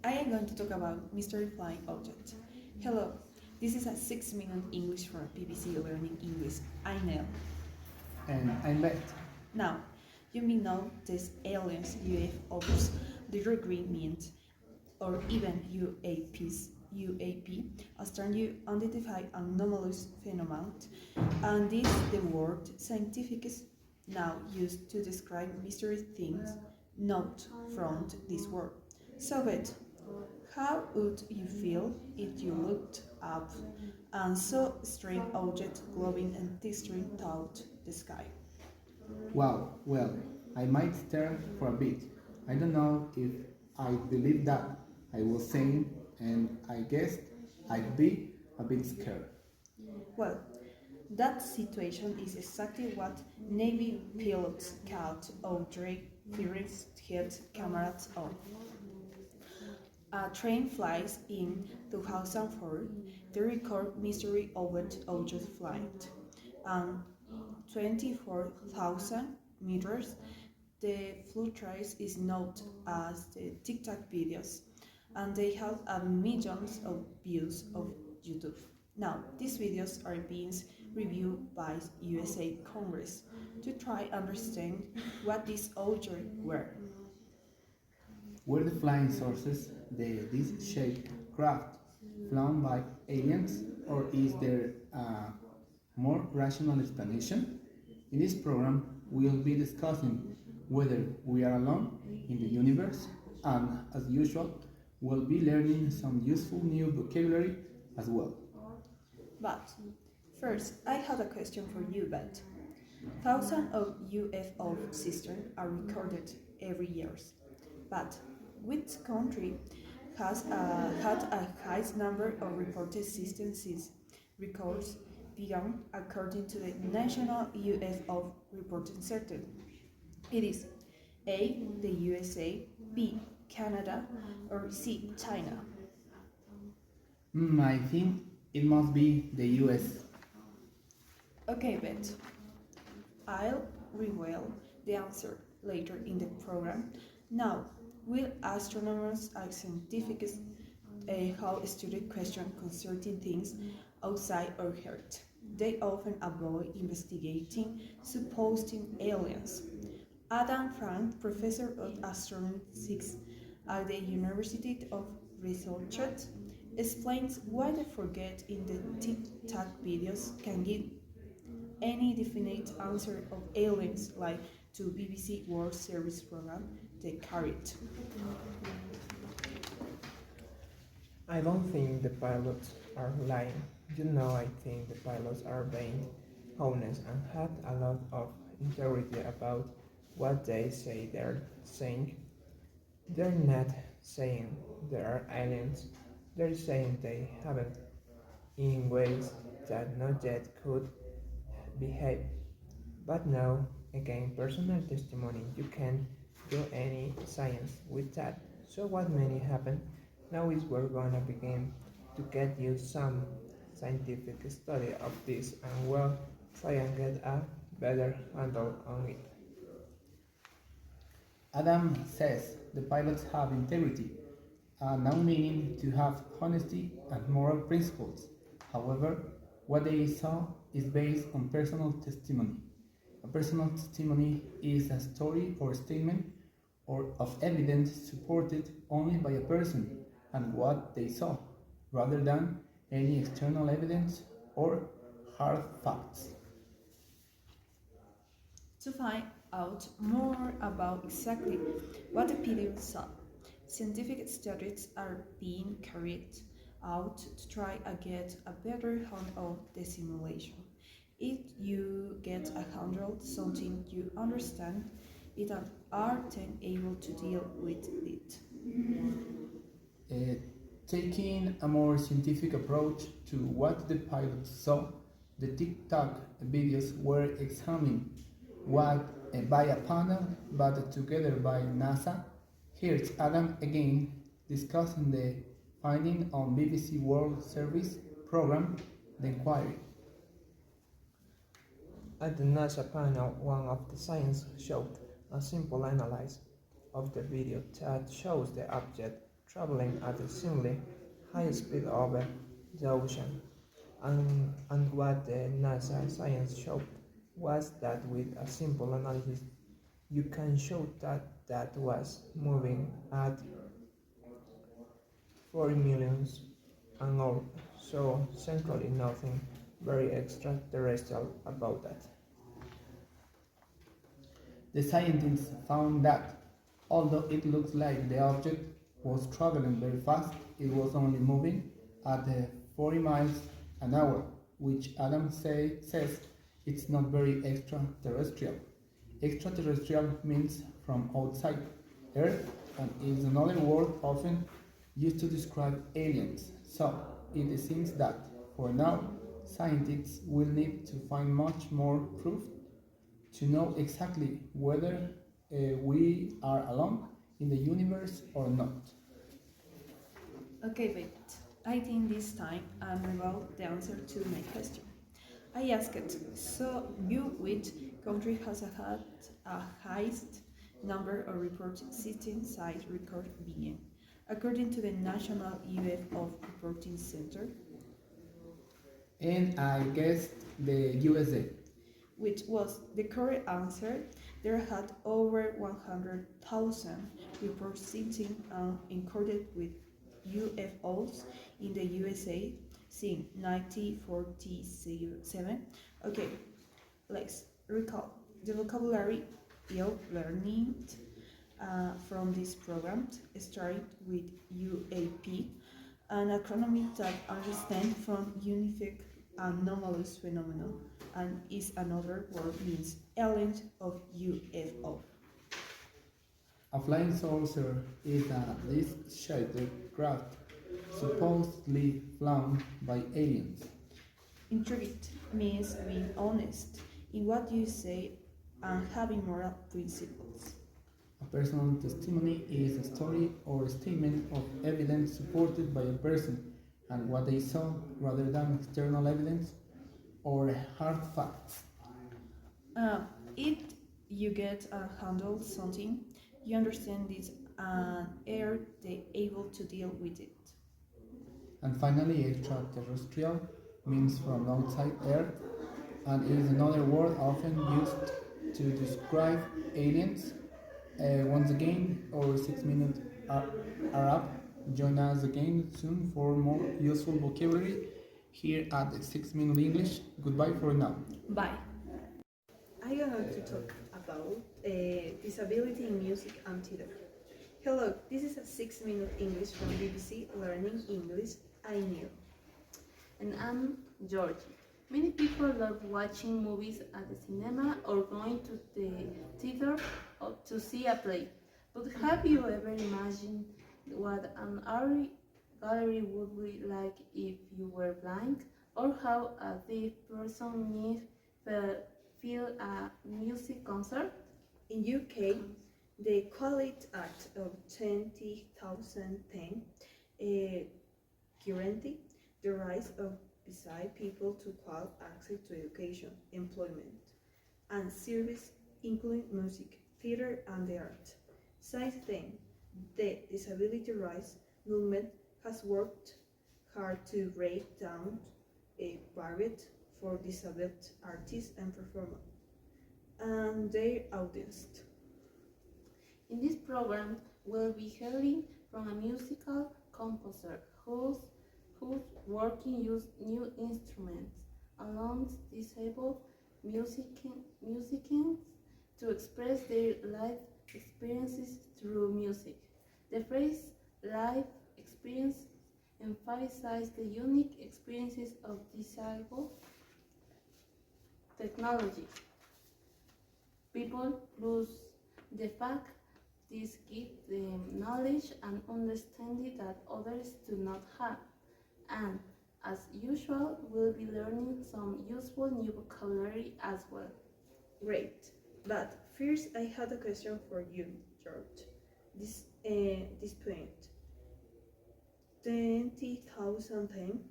I am going to talk about Mystery Flying Object. Hello, this is a 6-minute English for BBC Learning English. I know. And I'm Bet. Now, you may know these aliens, UFOs, little green meat, or even UAP, as term you identify anomalous phenomenon, and this the word scientific is now used to describe mystery things not from this world. So, Bet, how would you feel if you looked up and saw a strange object glowing and twinkling through the sky? Wow, well, I might stare for a bit. I don't know if I believe that. I was saying, and I guessed I'd be a bit scared. Well, that situation is exactly what Navy pilots caught Audrey First hit cameras on. A train flies in 2004, they record mystery object flight, and 24,000 meters. The footage is known as the TikTok videos, and they have millions of views of YouTube. Now, these videos are being reviewed by USA Congress to try understand what these objects were. Were the flying saucers the disc-shaped craft flown by aliens, or is there a more rational explanation? In this program, we'll be discussing whether we are alone in the universe, and as usual, we'll be learning some useful new vocabulary as well. But first, I have a question for you, Bet. Thousands of UFO systems are recorded every year, but which country has had a highest number of reported systems records beyond according to the National UFO Reporting Center? It is A. the USA, B. Canada, or C. China. I think it must be the US. Okay, Bet. I'll reveal the answer later in the program. Now, will astronomers and scientists how study questions concerning things outside our Earth? They often avoid investigating supposed aliens. Adam Frank, professor of astrophysics at the University of Research, explains why the forget in the TikTok videos can give any definite answer of aliens like to BBC World Service program they carried. I don't think the pilots are lying. I think the pilots are being honest and had a lot of integrity about what they say they're saying. They're not saying there are aliens, they're saying they haven't in ways that not yet could behave. But now, again, personal testimony, you can't do any science with that. So what many happen now is we're gonna begin to get you some scientific study of this and we'll try and get a better handle on it. Adam says the pilots have integrity, now meaning to have honesty and moral principles. However, what they saw is based on personal testimony. A personal testimony is a story or statement or of evidence supported only by a person and what they saw, rather than any external evidence or hard facts. To find out more about exactly what the video saw, scientific studies are being carried out to try and get a better handle of the simulation. If you get a handle something you understand, it and are then able to deal with it. Uh, Taking a more scientific approach to what the pilots saw, the TikTok videos were examined what, by a panel but together by NASA. Here's Adam again discussing the finding on BBC World Service program, The Inquiry. At the NASA panel, one of the science showed a simple analysis of the video that shows the object traveling at a seemingly high speed over the ocean. And what the NASA science showed was that with a simple analysis, you can show that was moving at 40 millions an hour. So centrally nothing very extraterrestrial about that. The scientists found that, although it looks like the object was traveling very fast, it was only moving at 40 miles an hour, which says it's not very extraterrestrial. Extraterrestrial means from outside Earth and is another word often used to describe aliens. So it seems that, for now, scientists will need to find much more proof to know exactly whether we are alone in the universe or not. Okay, but I think this time I revealed the answer to my question. I asked, so you which country has had a highest number of reports system site record being, according to the National UFO Reporting Center, And I guessed the USA. which was the correct answer. There had over 100,000 reports seen and encoded with UFOs in the USA since 1947. Okay, let's recall the vocabulary you learned from this program started with UAP, an acronym that understands from unified anomalous phenomenon and is another word means element of UFO. A flying saucer is a disc-shaped craft supposedly flown by aliens. Intrigued means being honest in what you say and having moral principles. A personal testimony is a story or statement of evidence supported by a person and what they saw rather than external evidence or hard facts. If you get a handle something, you understand this and are they able to deal with it. And finally, extraterrestrial means from outside Earth and is another word often used to describe aliens. Once again, our 6 minutes are up. Join us again soon for more useful vocabulary here at 6 Minute English. Goodbye for now. Bye. I am going to talk about disability in music and theater. Hello, this is a 6 minute English from BBC Learning English. I knew. And I'm Georgie. Many people love watching movies at the cinema or going to the theater to see a play. But have you ever imagined what an art gallery would be like if you were blind? Or how a deaf person might feel a music concert? In UK, the Quality Act of 2010 guaranteed the rights of blind people to equal access to education, employment, and service, including music, theater, and the arts. Since then, the disability rights movement has worked hard to break down a barrier for disabled artists and performers and their audience. In this program, we'll be hearing from a musical composer whose working use new instruments allows disabled musicians to express their life experiences through music. The phrase life experience emphasizes the unique experiences of disabled technology. People plus the fact this gives them knowledge and understanding that others do not have. And as usual, we'll be learning some useful new vocabulary as well. Great. But first, I had a question for you, George. This point, 20,010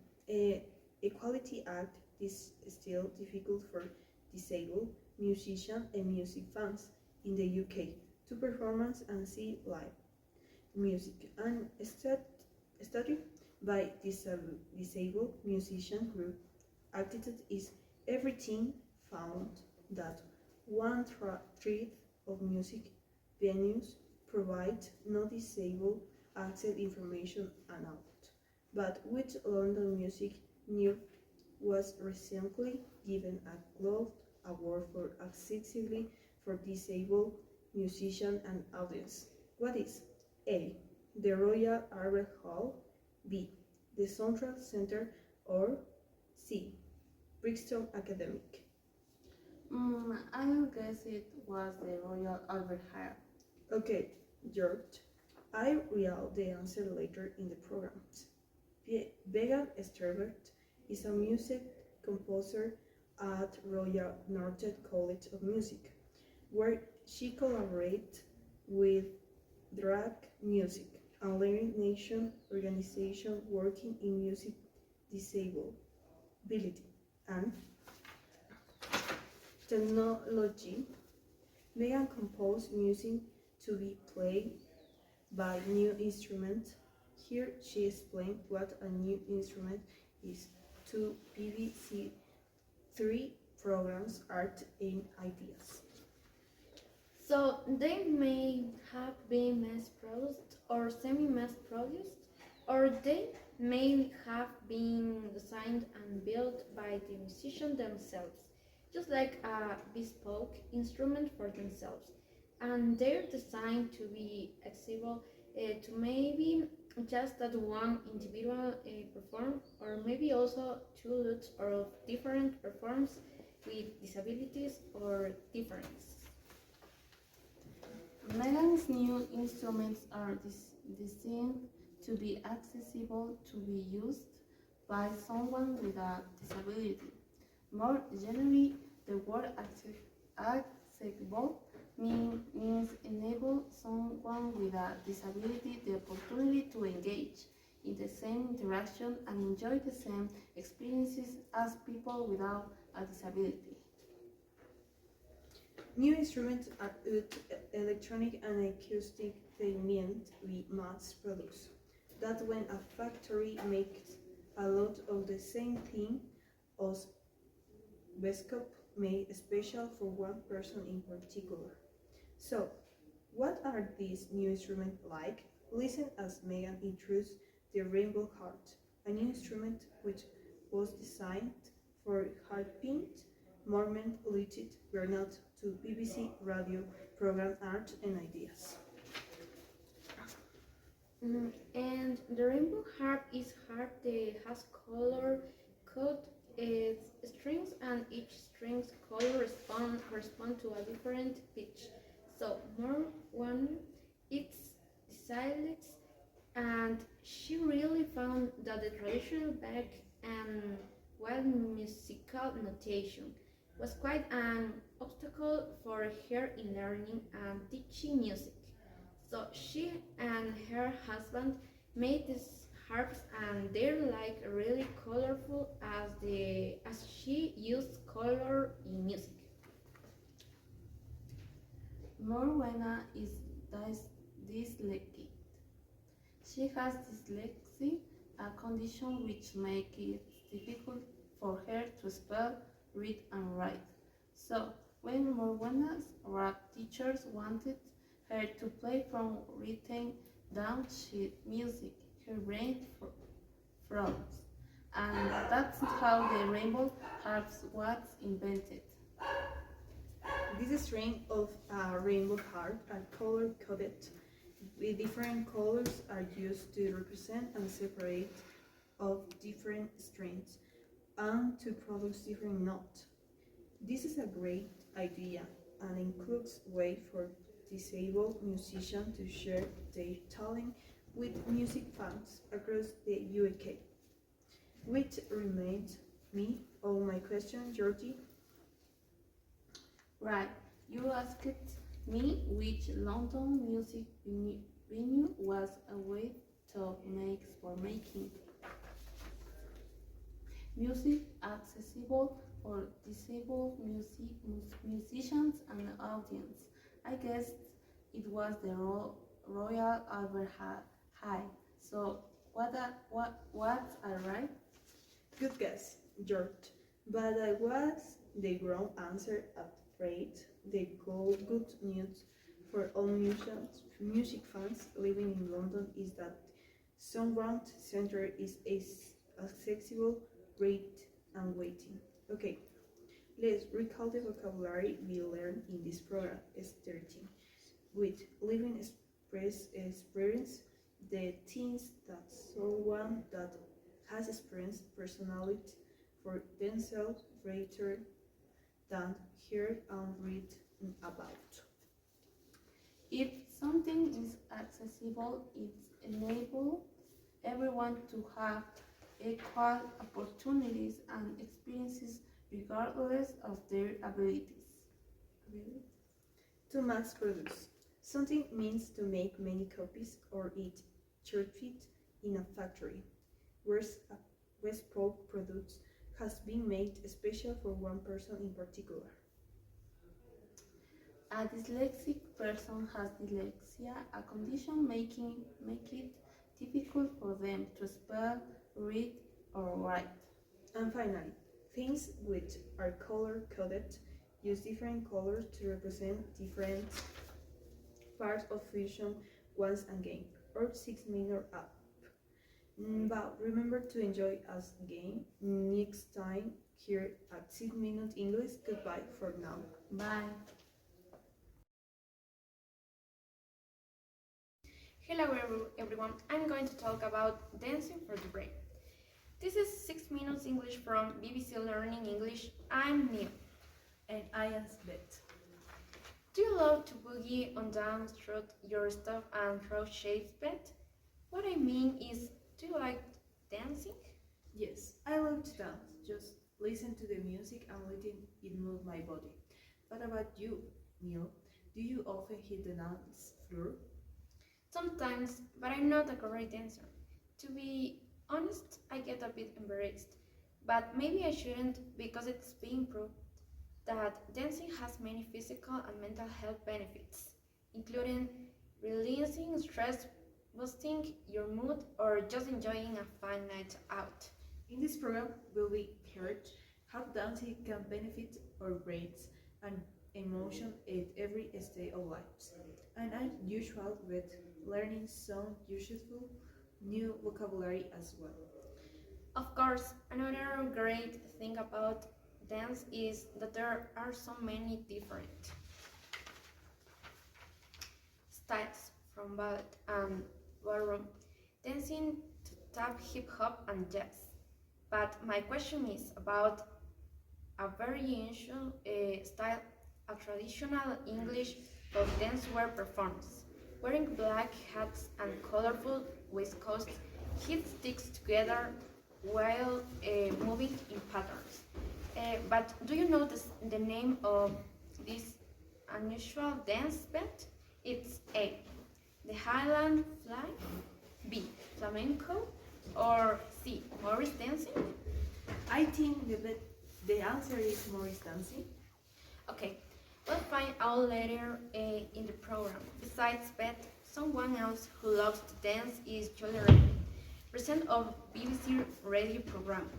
Equality Act is still difficult for disabled musicians and music fans in the UK to perform and see live. music, and study by disabled musician group attitude is everything found that one-third of music venues provide non-disabled access information and out. But with London Music New was recently given a Globe Award for accessibility for disabled musician and audience. What is A. The Royal Albert Hall, B. The Central Center, or C. Brixton Academic? I will guess it was the Royal Albert Hall. Okay, George. I reveal the answer later in the program. Megan Stuart is a music composer at Royal Northern College of Music, where she collaborates with Drag Music, a Lyric Nation organization working in music disability and technology. Megan composed music to be played by new instruments. Here she explained what a new instrument is to BBC Three programs, Art and Ideas. So they may have been mass produced or semi-mass produced, or they may have been designed and built by the musicians themselves, just like a bespoke instrument for themselves. And they're designed to be accessible to maybe just that one individual perform, or maybe also two lots of different performs with disabilities or differences. Megan's new instruments are designed to be accessible to be used by someone with a disability. More generally, the word accessible means enable someone with a disability the opportunity to engage in the same interaction and enjoy the same experiences as people without a disability. New instruments are electronic and acoustic they meant we mass produce. That when a factory makes a lot of the same thing as Bescope made special for one person in particular. So, what are these new instruments like? Listen as Megan introduced the Rainbow Heart, a new instrument which was designed for harping movement related were not to BBC Radio program Art and Ideas. And the rainbow harp is harp that has color code its strings, and each string's color correspond to a different pitch. So more one it's decided, and she really found that the traditional back and wild musical notation was quite an obstacle for her in learning and teaching music. So she and her husband made these harps, and they're like really colorful as she used color in music. Morwenna is dyslexic. She has dyslexia, a condition which makes it difficult for her to spell, read, and write. So, when Morwenna's rap teachers wanted her to play from written down sheet music, her brain froze. And that's how the rainbow harps was invented. This string of a rainbow harp are color coded. With different colors are used to represent and separate of different strings and to produce different notes. This is a great idea and includes way for disabled musicians to share their talent with music fans across the UK. Which reminds me of my question, Georgie. Right, you asked me which London music venue was a way to make for making music accessible for disabled musicians and audience. I guess it was the Royal Albert High. So what's alright? Good guess, George. But I was the wrong answer afraid. The good news for all music fans living in London is that Sound Center is accessible, great, and waiting. Okay, let's recall the vocabulary we learned in this program. It's 13. With living express experience, the things that someone that has experienced personality for themselves rather than heard and read about. If something is accessible, it enables everyone to have equal opportunities and experiences regardless of their abilities. To mass produce. Something means to make many copies or it certified in a factory, whereas a bespoke product has been made special for one person in particular. A dyslexic person has dyslexia, a condition make it difficult for them to spell, read, or write. And finally, things which are color coded use different colors to represent different parts of fusion once again, or 6 minute up. But remember to enjoy us game next time here at 6 Minute English. Goodbye for now. Bye. Hello everyone, I'm going to talk about dancing for the brain. This is 6 Minutes English from BBC Learning English. I'm Neil. And I am Beth. Do you love to boogie on down, strut your stuff and throw shapes, Beth? What I mean is, do you like dancing? Yes, I love to dance. Just listen to the music and letting it move my body. What about you, Neil? Do you often hit the dance floor? Sometimes, but I'm not a great dancer. To be honest, I get a bit embarrassed. But maybe I shouldn't because it's being proved that dancing has many physical and mental health benefits, including releasing stress, boosting your mood, or just enjoying a fun night out. In this program, we'll be heard how dancing can benefit our brains and emotion at every stage of life. And as usual, with learning some useful new vocabulary as well. Of course, another great thing about dance is that there are so many different styles from ballet and ballroom dancing to tap, hip hop, and jazz. But my question is about a very ancient style, a traditional English folk dance wear performance. Wearing black hats and colorful waistcoats, hit sticks together while moving in patterns. But do you know the name of this unusual dance band? It's A. The Highland Fly, B. Flamenco, or C. Morris dancing? I think the answer is Morris dancing. Okay, we'll find out later in the program. Besides Beth, someone else who loves to dance is Julia Redley, present of BBC radio program.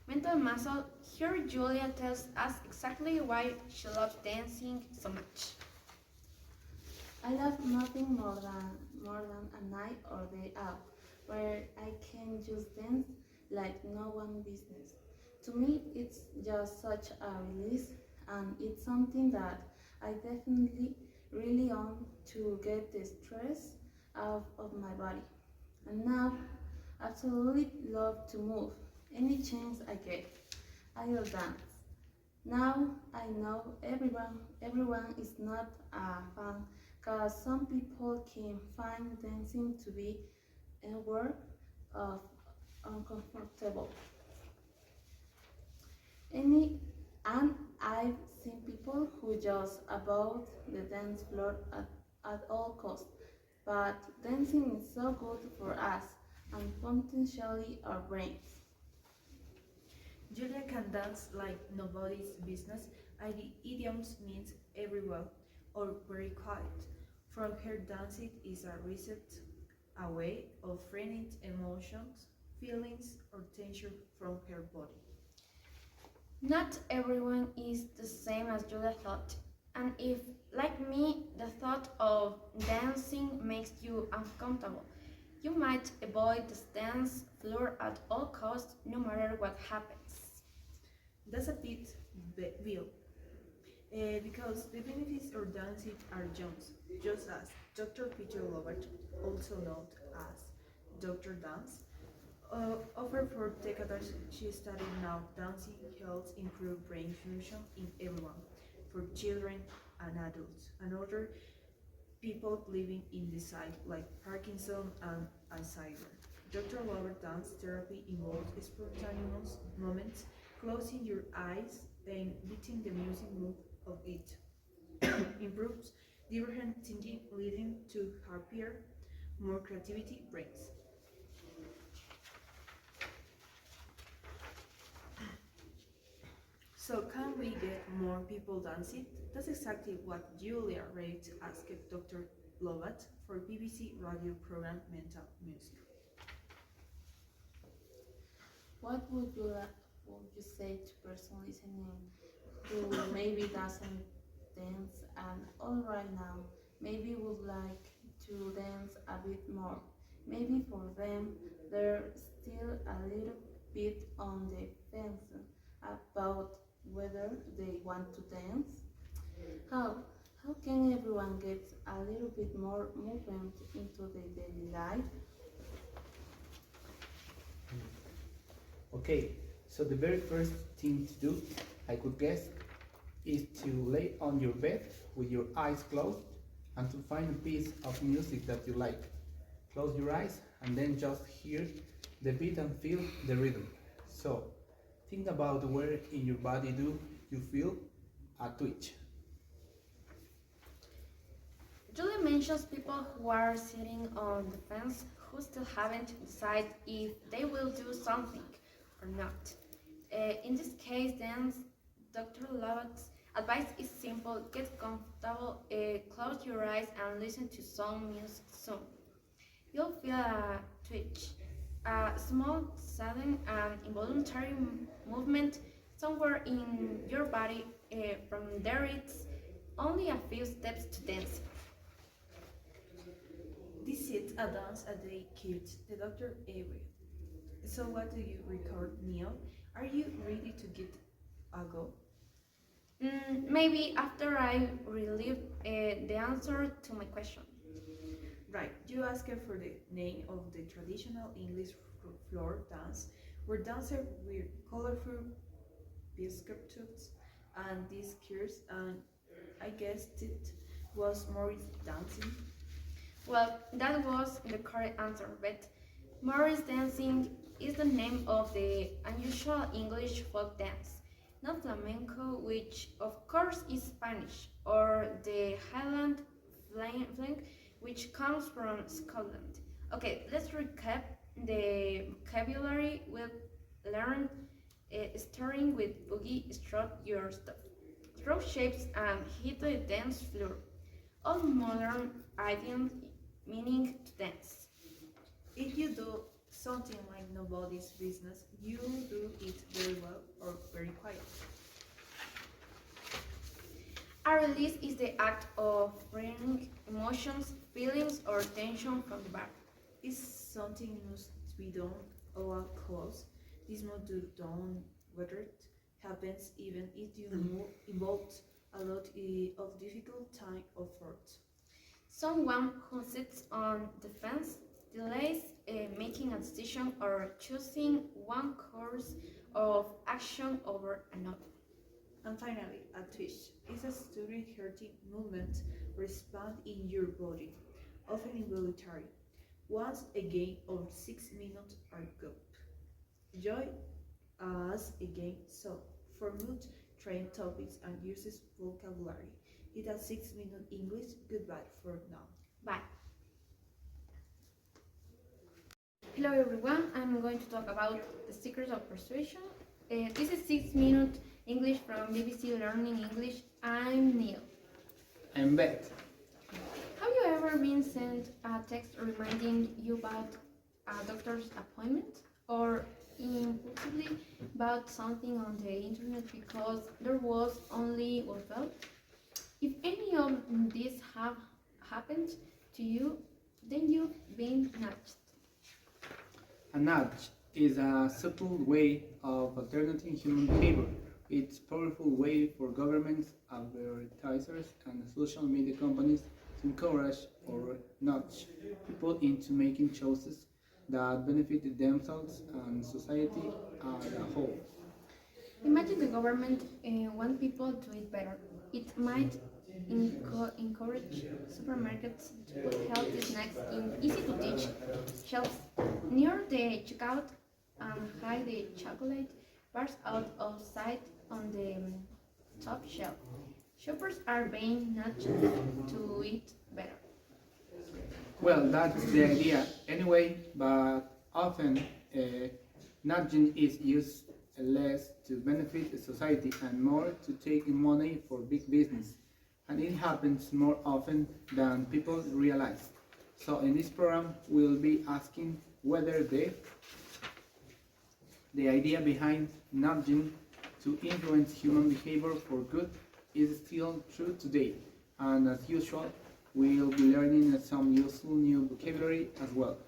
Mental Muscle, here Julia tells us exactly why she loves dancing so much. I love nothing more than a night or day out where I can just dance like no one business. To me, it's just such a release, and it's something that I definitely really on to get the stress out of my body. And now, absolutely love to move. Any chance I get, I will dance. Now I know everyone is not a fan, cause some people can find dancing to be a work of uncomfortable. Any and I've seen people who just avoid the dance floor at all costs. But dancing is so good for us and potentially our brains. Julia can dance like nobody's business, and the idiom means every well or very quiet. From her dancing is a reset, a way of freeing emotions, feelings, or tension from her body. Not everyone is the same as Julia thought. And if, like me, the thought of dancing makes you uncomfortable, you might avoid the dance floor at all costs, no matter what happens. That's a bit veil, because the benefits of dancing are just as Dr. Peter Lovett, also known as Dr. Dance, offered for decades. She studied now dancing helps improve brain function in everyone, for children and adults, and other people living in the side like Parkinson and Alzheimer. Dr. Lovett dance therapy involves spontaneous moments, closing your eyes and beating the music mood of it. Improves divergent thinking, leading to happier, more creativity brains. So can we get more people dancing? That's exactly what Julia Reid asked Dr. Lovett for BBC radio program Mental Music. What would you say to person listening who maybe doesn't dance and all right now maybe would like to dance a bit more? Maybe for them they're still a little bit on the fence about whether they want to dance. How how can everyone get a little bit more movement into the daily life? Okay, so the very first thing to do, I could guess, is to lay on your bed with your eyes closed and to find a piece of music that you like. Close your eyes and then just hear the beat and feel the rhythm. So, think about where in your body do you feel a twitch. Julia mentions people who are sitting on the fence who still haven't decided if they will do something or not. In this case, then, Dr. Lovett's advice is simple: get comfortable, close your eyes, and listen to some music soon. You'll feel a twitch, a small, sudden, and involuntary movement somewhere in your body. From there, it's only a few steps to dance. This is a dance a day keeps the doctor away. So what do you record, Neil? Are you ready to get a go? Maybe after I relieve the answer to my question. Right, you asked for the name of the traditional English floor dance, where dancers wear colorful biscuits and these cures, and I guessed it was Morris dancing. Well, that was the correct answer, but Morris dancing is the name of the unusual English folk dance, not flamenco, which of course is Spanish, or the Highland flank, which comes from Scotland. Okay, let's recap the vocabulary we've learned, starting with boogie, strut your stuff, throw shapes, and hit the dance floor. All modern idioms meaning to dance. If you do something like nobody's business, you do it very well or very quiet. A release is the act of freeing emotions, feelings, or tension from the body. It's something must be done all close. This must do done whether it happens even if you move involves a lot of difficult time or effort. Someone who sits on the fence delays making a decision or choosing one course of action over another. And finally, a twitch is a sudden hurting movement respond in your body, often involuntary. Once again over 6 minutes are go. Join us again so for mood train topics and uses vocabulary. It has 6 minute English. Goodbye for now. Bye. Hello everyone, I'm going to talk about the secrets of persuasion. This is 6 minute English from BBC Learning English. I'm Neil. I'm Beth. Have you ever been sent a text reminding you about a doctor's appointment? Or impulsively bought something on the internet because there was only one felt? If any of these have happened to you, then you've been nudged. A nudge is a subtle way of alternating human behavior. It's a powerful way for governments, advertisers, and social media companies to encourage or nudge people into making choices that benefit themselves and society as a whole. Imagine the government want people to eat better. It might encourage supermarkets to put healthy snacks in easy-to-reach shelves near the checkout and hide the chocolate bars out of sight on the top shelf. Shoppers are being nudged to eat better. Well, that's the idea anyway, but often nudging is used less to benefit society and more to take money for big business. And it happens more often than people realize. So in this program, we'll be asking whether the idea behind nudging to influence human behavior for good is still true today. And as usual, we'll be learning some useful new vocabulary as well.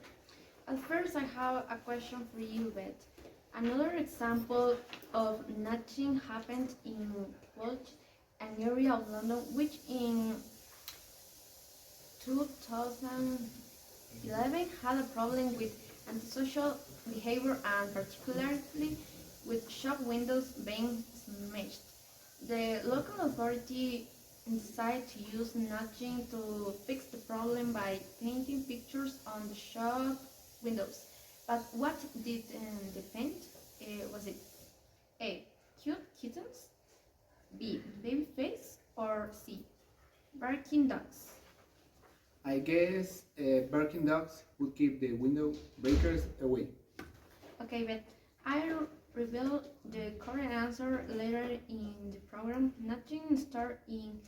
At first, I have a question for you, Beth. Another example of nudging happened in Woolwich, an area of London which in 2011 had a problem with antisocial behavior and particularly with shop windows being smashed. The local authority decided to use nudging to fix the problem by painting pictures on the shop windows. But what did they paint? Was it A. Cute kittens, B. Baby face, or C. Barking dogs? I guess barking dogs would keep the window breakers away. Okay, but I'll reveal the correct answer later in the program. Nudging started in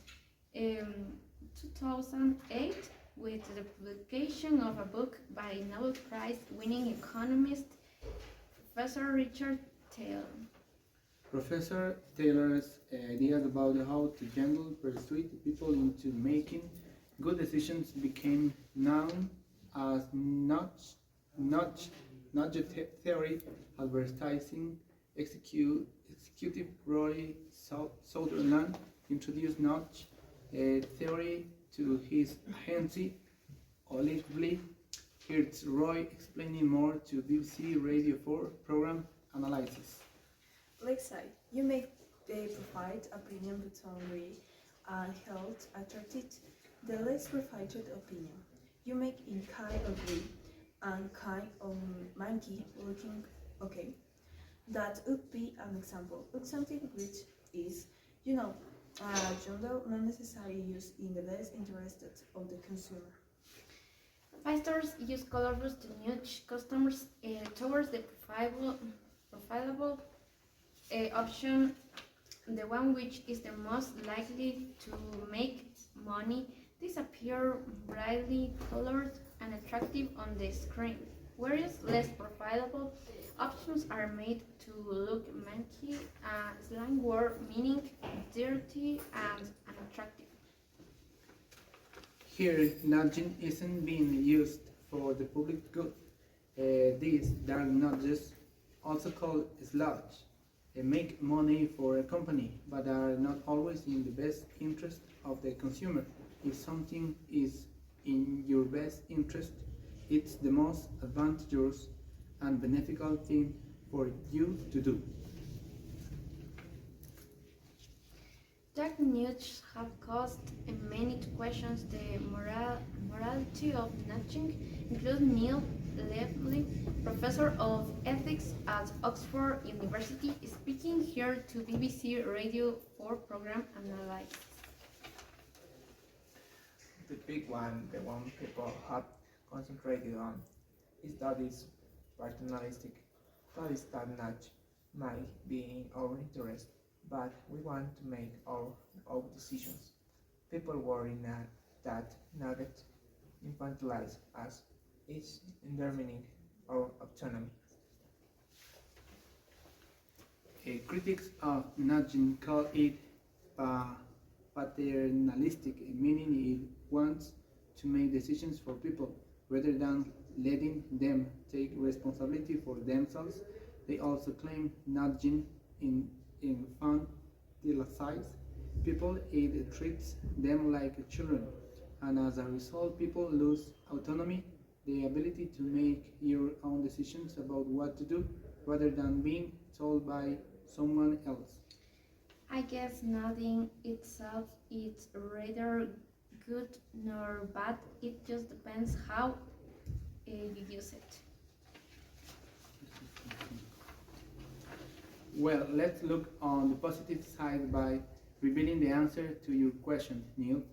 2008 with the publication of a book by Nobel Prize winning economist Professor Richard Taylor. Professor Taylor's ideas about how to gently persuade people into making good decisions became known as nudge theory. Advertising executive Roy Sutherland introduced nudge theory to his agency. Olive Here's Roy explaining more to BBC Radio 4 program analysis. Let's say you may provide opinion between and held attracted the less provided opinion. You make in kind agree and kind of monkey looking okay. That would be an example of something which is, gender not necessarily used in the best interest of the consumer. Pastors use colors to nudge customers towards the profitable option, the one which is the most likely to make money. These appear brightly colored and attractive on the screen, whereas less profitable options are made to look manky, a slang word meaning dirty and unattractive. Here, nudging isn't being used for the public good. These dark nudges, also called sludge, make money for a company, but are not always in the best interest of the consumer. If something is in your best interest, it's the most advantageous and beneficial thing for you to do. Dark nudges have caused many to question the morality of nudging, including Neil Lively, professor of ethics at Oxford University, speaking here to BBC Radio 4 program analysis. The big one, the one people have concentrated on, is that it's paternalistic. That is that nudge might be in our interest, but we want to make our own decisions. People worry that nugget infantilized as is undermining our autonomy. Critics of nudging call it paternalistic, meaning it wants to make decisions for people rather than letting them take responsibility for themselves. They also claim nudging infantilizes people, it treats them like children, and as a result, people lose autonomy, the ability to make your own decisions about what to do rather than being told by someone else. I guess nothing itself is rather good nor bad. It just depends how you use it. Well, let's look on the positive side by revealing the answer to your question, Neil.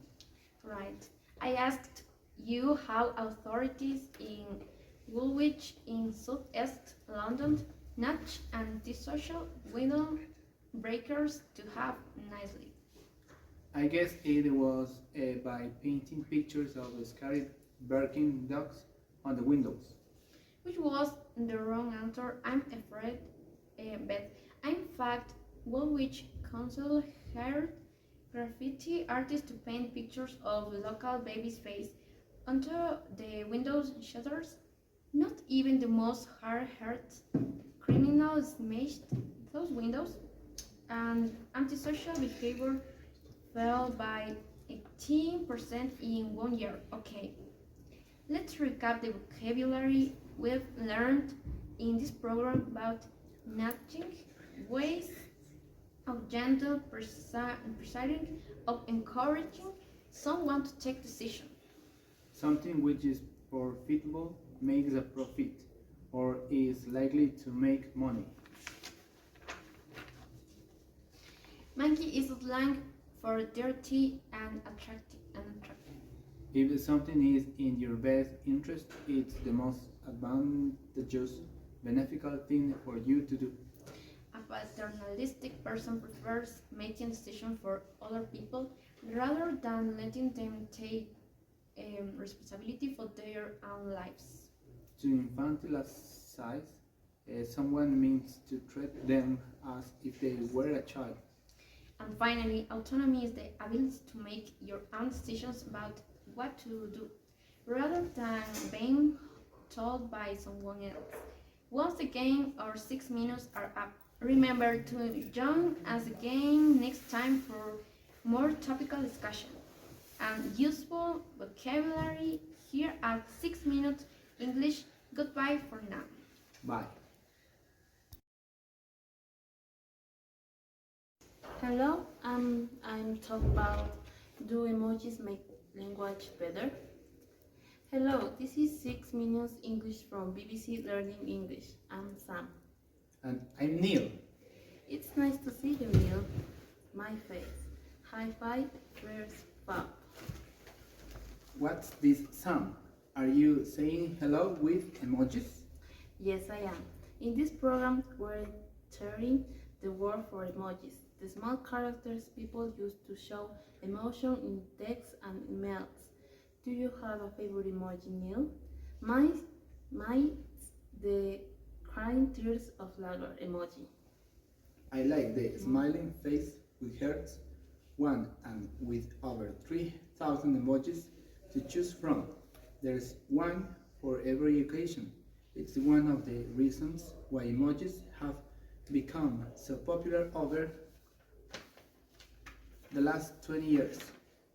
Right. I asked you how authorities in Woolwich in southeast London nudge antisocial window breakers to have nicely, I guess it was by painting pictures of scary barking dogs on the windows. which was the wrong answer, I'm afraid. But in fact, Woolwich Council hired graffiti artists to paint pictures of local babies' face onto the windows shutters. Not even the most hard-hearted criminals smashed those windows, and antisocial behavior fell by 18% in 1 year. Okay, let's recap the vocabulary we've learned in this program about nudging, ways of gentle persuading, of encouraging someone to take decision. Something which is profitable makes a profit or is likely to make money. Manky is slang for dirty and attractive. If something is in your best interest, it's the most advantageous, beneficial thing for you to do. A paternalistic person prefers making decisions for other people rather than letting them take responsibility for their own lives. To infantilize someone means to treat them as if they were a child. And finally, autonomy is the ability to make your own decisions about what to do, rather than being told by someone else. Once again, our 6 minutes are up. Remember to join us again next time for more topical discussion and useful vocabulary here at 6 Minutes English. Goodbye for now. Bye. Hello, I'm talking about do emojis make language better? Hello, this is 6 Minutes English from BBC Learning English. I'm Sam. And I'm Neil. It's nice to see you, Neil. My face. High five, first pop. What's this sound? Are you saying hello with emojis? Yes, I am. In this program, we're turning the word for emojis, the small characters people use to show emotion in text and emails. Do you have a favorite emoji, Neil? Mine's the crying tears of laughter emoji. I like the smiling face with hearts, one and with over 3,000 emojis to choose from. There's one for every occasion. It's one of the reasons why emojis have become so popular over the last 20 years.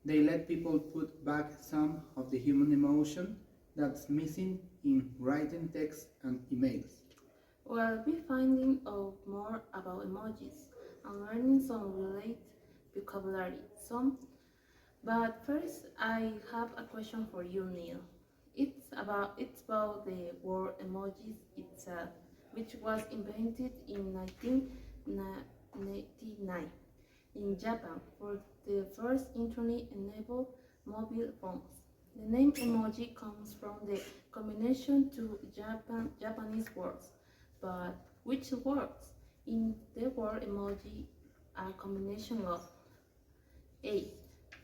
They let people put back some of the human emotion that's missing in writing text and emails. We'll be finding out more about emojis and learning some related vocabulary. But first, I have a question for you, Neil. It's about the word emojis itself, which was invented in 1999 in Japan for the first internet-enabled mobile phones. The name emoji comes from the combination two Japanese words, but which words? In the word emoji, a combination of A.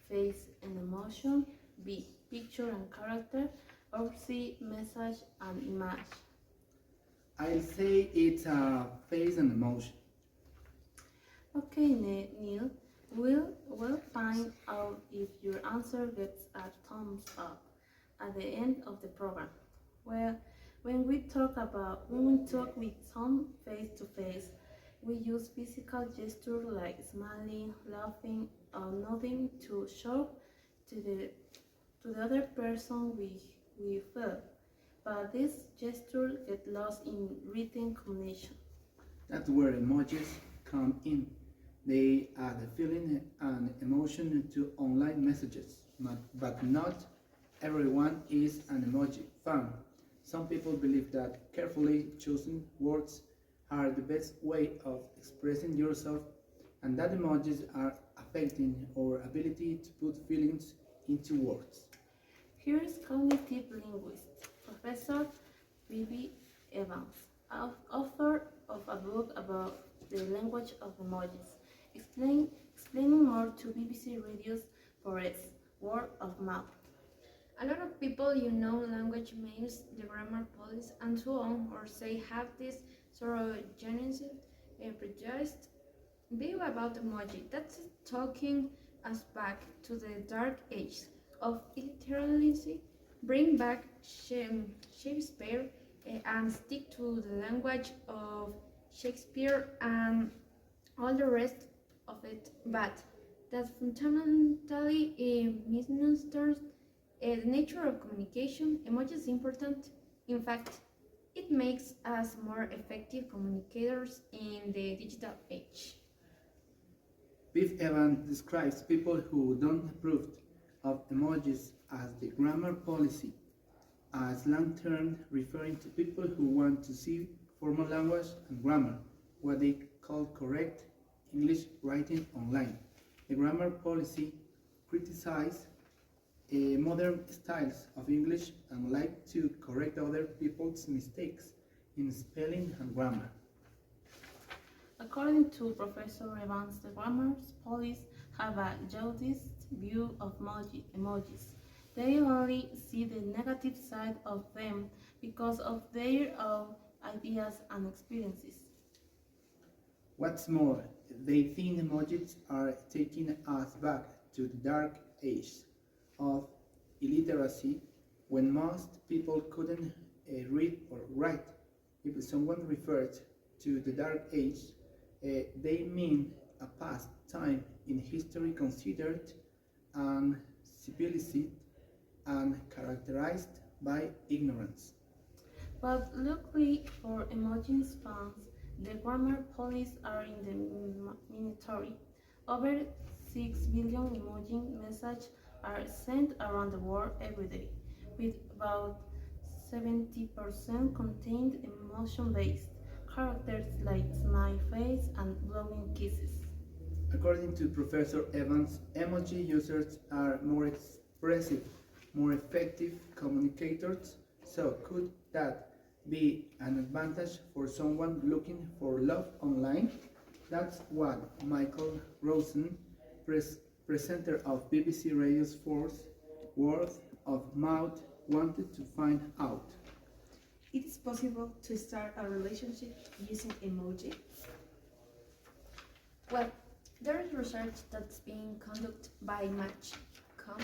Face and emotion, B. picture and character, or see message and image? I'll say it's a face and emotion. Okay, Neil, we'll find out if your answer gets a thumbs up at the end of the program. Well, when we talk with some face to face, we use physical gestures like smiling, laughing, or nodding to show to the other person we feel. But these gestures get lost in written communication. That's where emojis come in. They add a feeling and emotion to online messages, but not everyone is an emoji fan. Some people believe that carefully chosen words are the best way of expressing yourself and that emojis are affecting our ability to put feelings into words. Here is cognitive linguist Professor Phoebe Evans, author of a book about the language of emojis, explaining more to BBC Radio's Forest, word of mouth. A lot of people language memes, the grammar police, and so on, or say have this sort of genuine prejudiced view about emoji. That's talking us back to the dark age of illiteracy, bring back Shakespeare and stick to the language of Shakespeare and all the rest of it, but that fundamentally misunderstands the nature of communication. Emoji is important. In fact, it makes us more effective communicators in the digital age. Biff Evans describes people who don't approve of emojis as the grammar policy, a slang term referring to people who want to see formal language and grammar, what they call correct English writing online. The grammar policy criticizes modern styles of English and like to correct other people's mistakes in spelling and grammar. According to Professor Evans, the grammar police have a jaundiced view of emojis. They only see the negative side of them because of their own ideas and experiences. What's more, they think emojis are taking us back to the dark age of illiteracy when most people couldn't read or write. If someone referred to the dark age, they mean a past time in history considered uncivilized and characterized by ignorance. But luckily for emojis fans, the grammar police are in the minority. Over 6 billion emoji messages are sent around the world every day, with about 70% contained emotion-based characters like smile face and blowing kisses. According to Professor Evans, emoji users are more expressive, more effective communicators, so could that be an advantage for someone looking for love online? That's what Michael Rosen, presenter of BBC Radio's Force, Word of Mouth, wanted to find out. It is possible to start a relationship using emoji. Well, there is research that's being conducted by Match.com,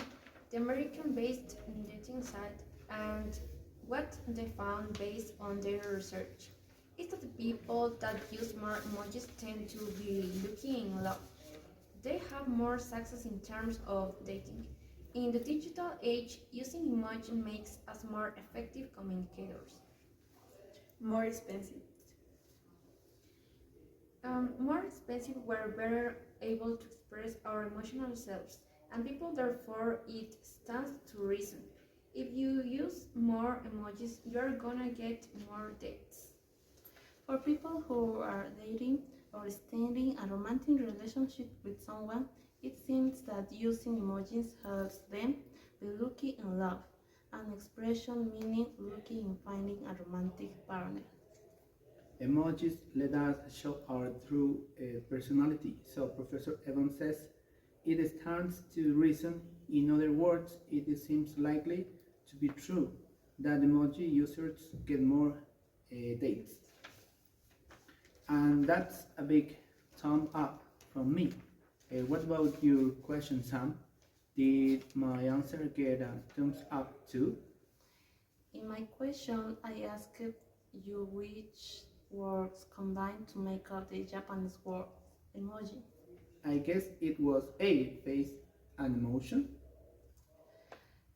the American-based dating site, and what they found based on their research is that the people that use more emojis tend to be looking in love. They have more success in terms of dating. In the digital age, using emoji makes us more effective communicators. More expensive. More expensive, we're better able to express our emotional selves, and people therefore it stands to reason. If you use more emojis, you're gonna get more dates. For people who are dating or extending a romantic relationship with someone, it seems that using emojis helps them be looking in love, an expression meaning looking in finding a romantic partner. Emojis let us show our true personality, so Professor Evans says it stands to reason In other words, it seems likely to be true that emoji users get more dates. And that's a big thumb up from me. What about your question, Sam? Did my answer get a thumbs up too? In my question, I asked you which words combine to make up the Japanese word emoji. I guess it was A, face and emotion.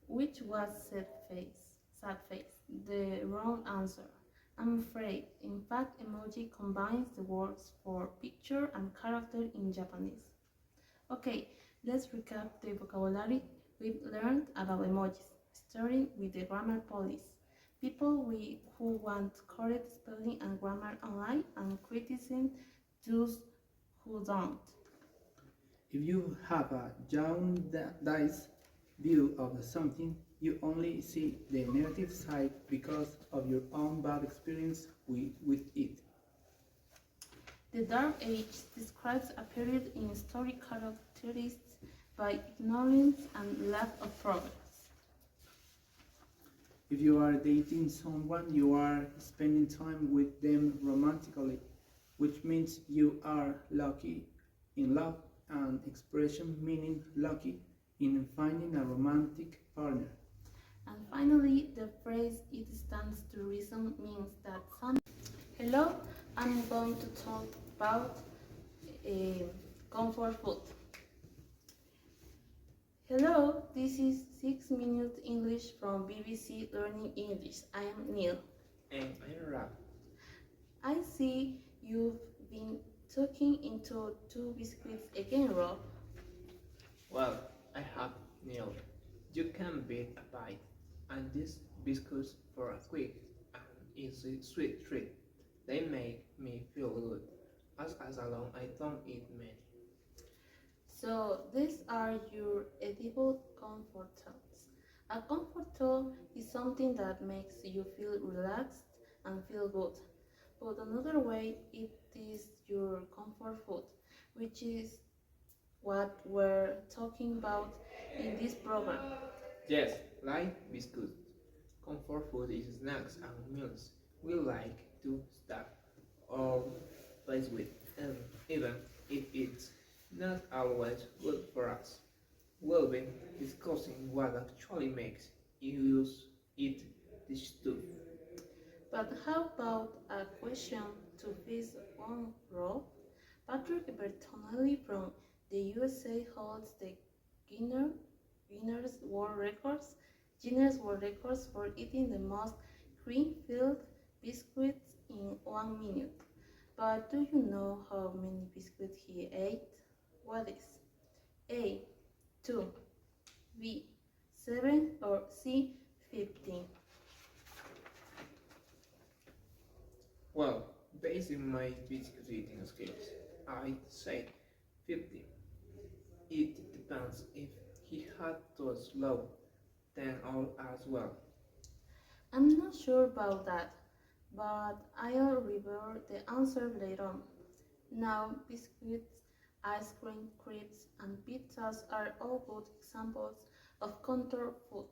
Which was sad face? Sad face. The wrong answer. I'm afraid. In fact, emoji combines the words for picture and character in Japanese. Okay, let's recap the vocabulary we've learned about emojis, starting with the grammar police. People who want correct spelling and grammar online and criticizing those who don't. If you have a jaundiced view of something, you only see the negative side because of your own bad experience with it. The Dark Age describes a period in history characterized by ignorance and lack of progress. If you are dating someone, you are spending time with them romantically, which means you are lucky in love, and expression meaning lucky in finding a romantic partner. And finally, the phrase "it stands to reason" means that some. Hello, I'm going to talk about comfort food. Hello, this is 6 Minute English from BBC Learning English. I am Neil. And I'm Rap. I see you've been tucking into 2 biscuits again, Rob. Well, I have Neil. You can beat a bite, and these biscuits for a quick and easy sweet treat. They make me feel good, as long I don't eat many. So these are your edible comfort tones. A comfort tone is something that makes you feel relaxed and feel good. But another way it is your comfort food, which is what we're talking about in this program. Yes, like biscuits. Comfort food is snacks and meals we like to start or place with, and even if it's not always good for us. We'll be discussing what actually makes you eat this stuff. But how about a question to face on Rob? Patrick Bertonelli from the USA holds the Guinness Guinness World Records Guinness World Records for eating the most cream-filled biscuits in 1 minute. But do you know how many biscuits he ate? What is A 2, B 7 or C 15? Well, based on my biscuit eating skills, I'd say 50. It depends if he had to slow them all as well. I'm not sure about that, but I'll reveal the answer later on. Now, biscuits, ice cream, crepes, and pizzas are all good examples of comfort food.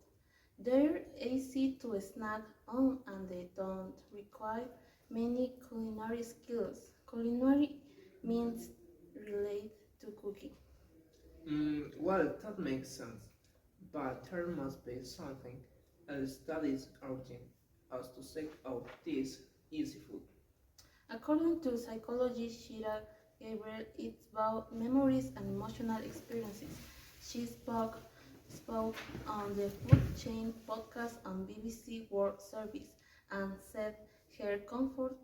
They're easy to snack on and they don't require many culinary skills. Culinary means related to cooking. Well, that makes sense, but there must be something else that is urging us to seek out this easy food. According to psychologist Shira Gabriel, it's about memories and emotional experiences. She spoke on the Food Chain podcast on BBC World Service and said her comfort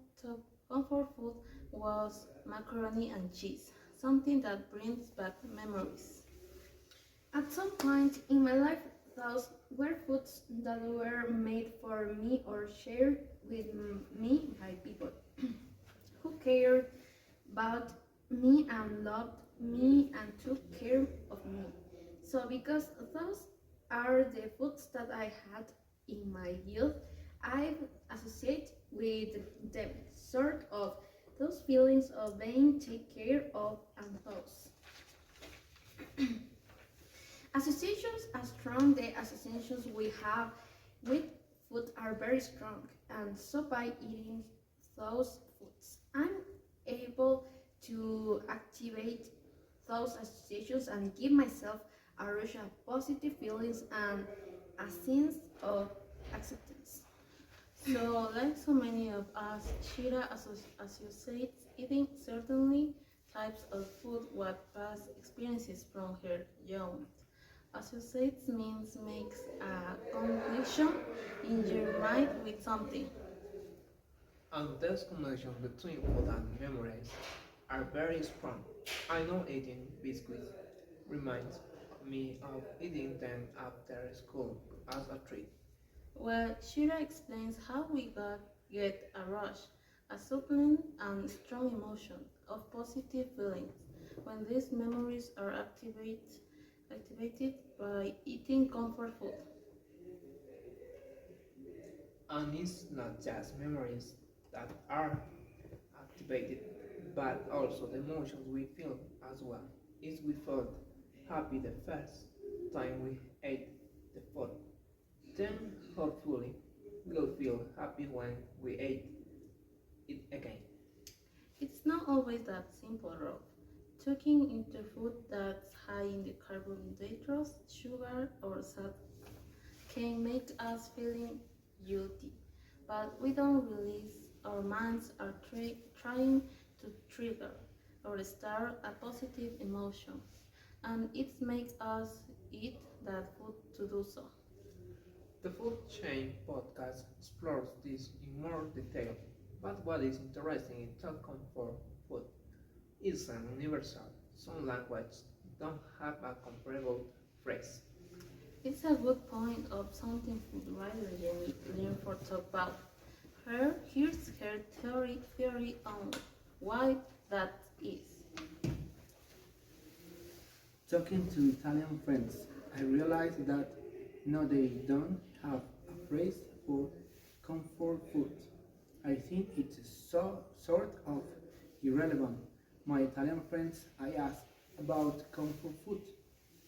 food was macaroni and cheese, something that brings back memories. At some point in my life, those were foods that were made for me or shared with me by people who cared about me and loved me and took care of me. So, because those are the foods that I had in my youth, I associate with them, sort of those feelings of being taken care of and those. Associations are strong. The associations we have with food are very strong, and so by eating those foods, I'm able to activate those associations and give myself a rush of positive feelings and a sense of acceptance. So, like so many of us, Shira associates eating certain types of food with past experiences from her youth. Associates means makes a connection in your mind with something. And those connections between food and memories are very strong. I know eating biscuits reminds me of eating them after school as a treat. Well, Shira explains how we get a rush, a sudden and strong emotion of positive feelings when these memories are activated by eating comfort food. And it's not just memories that are activated, but also the emotions we feel as well. If we felt happy the first time we ate the food, then hopefully we'll feel happy when we ate it again. It's not always that simple, Rob. Tucking into food that's high in the carbohydrates, sugar, or salt can make us feeling guilty, but we don't realize our minds are trying to trigger or start a positive emotion, and it makes us eat that food to do so. The Food Chain podcast explores this in more detail, but what is interesting in talk comfort food is an universal. Some languages don't have a comparable phrase. It's a good point of something food writer Jenny learned for talk about. Here's her theory on why that is. Talking to Italian friends, I realized that no, they don't have a phrase for comfort food. I think it's sort of irrelevant. My Italian friends I asked about comfort food.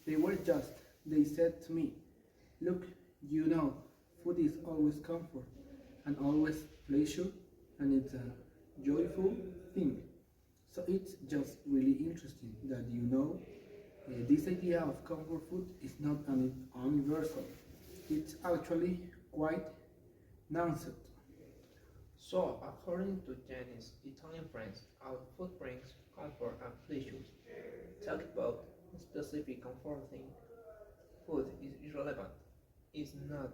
They were just, they said to me, look, you know, food is always comfort and always pleasure and it's a joyful thing. So it's just really interesting that you know this idea of comfort food is not an universal. It's actually quite nonsense. So, according to Jenny's Italian friends, our food brings comfort and pleasures. Talk about specific comforting food is irrelevant, is not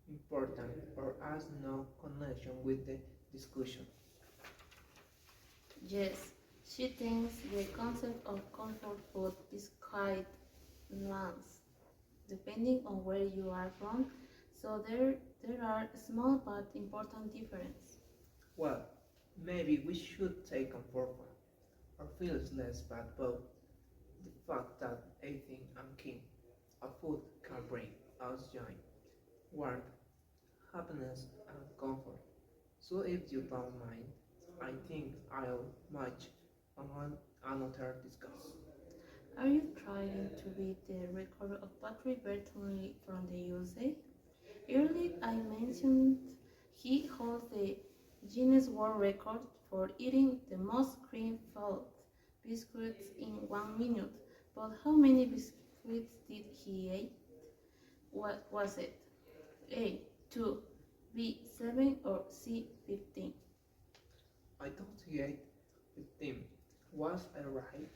important, or has no connection with the discussion. Yes, she thinks the concept of comfort food is quite nuanced, depending on where you are from. So there are small but important differences. Well, maybe we should take comfort or feels less bad about the fact that eating and king of food can bring us joy, warmth, happiness, and comfort. So if you don't mind, I think I'll match on another discuss. Are you trying to beat the record of Patrick Bertoni from the USA? Earlier I mentioned he holds the Guinness World Record for eating the most cream-filled biscuits in 1 minute. But how many biscuits did he eat? What was it? A. 2, B. 7, or C. 15? I thought he ate with them. Was I right?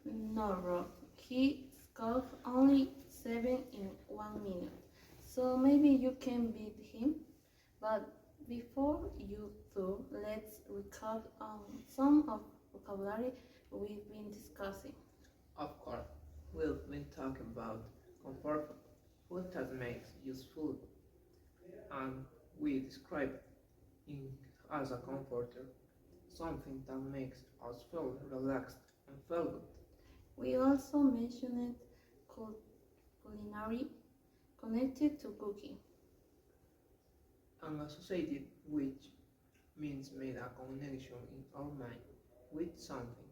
No, Rob. He scored only 7 in 1 minute. So maybe you can beat him. But before you do, let's recap on some of vocabulary we've been discussing. Of course, we've been talking about comfort food that makes useful and we describe it as a comforter, something that makes us feel relaxed and feel good. We also mentioned culinary connected to cooking. And associated which means made a connection in our mind with something.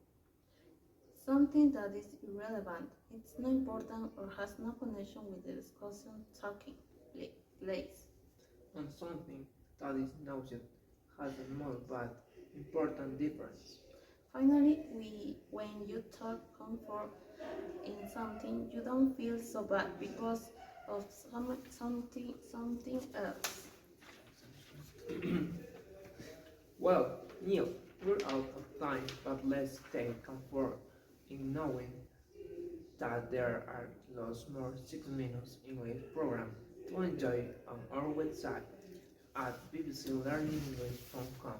something that is irrelevant. It's not important or has no connection with the discussion talking place. And something that is noted has a more but important difference. Finally, when you talk comfort in something, you don't feel so bad because of something else. Well, Neil, we're out of time, but let's take comfort in knowing that there are lots more 6 minutes English program to enjoy on our website at bbclearningenglish.com.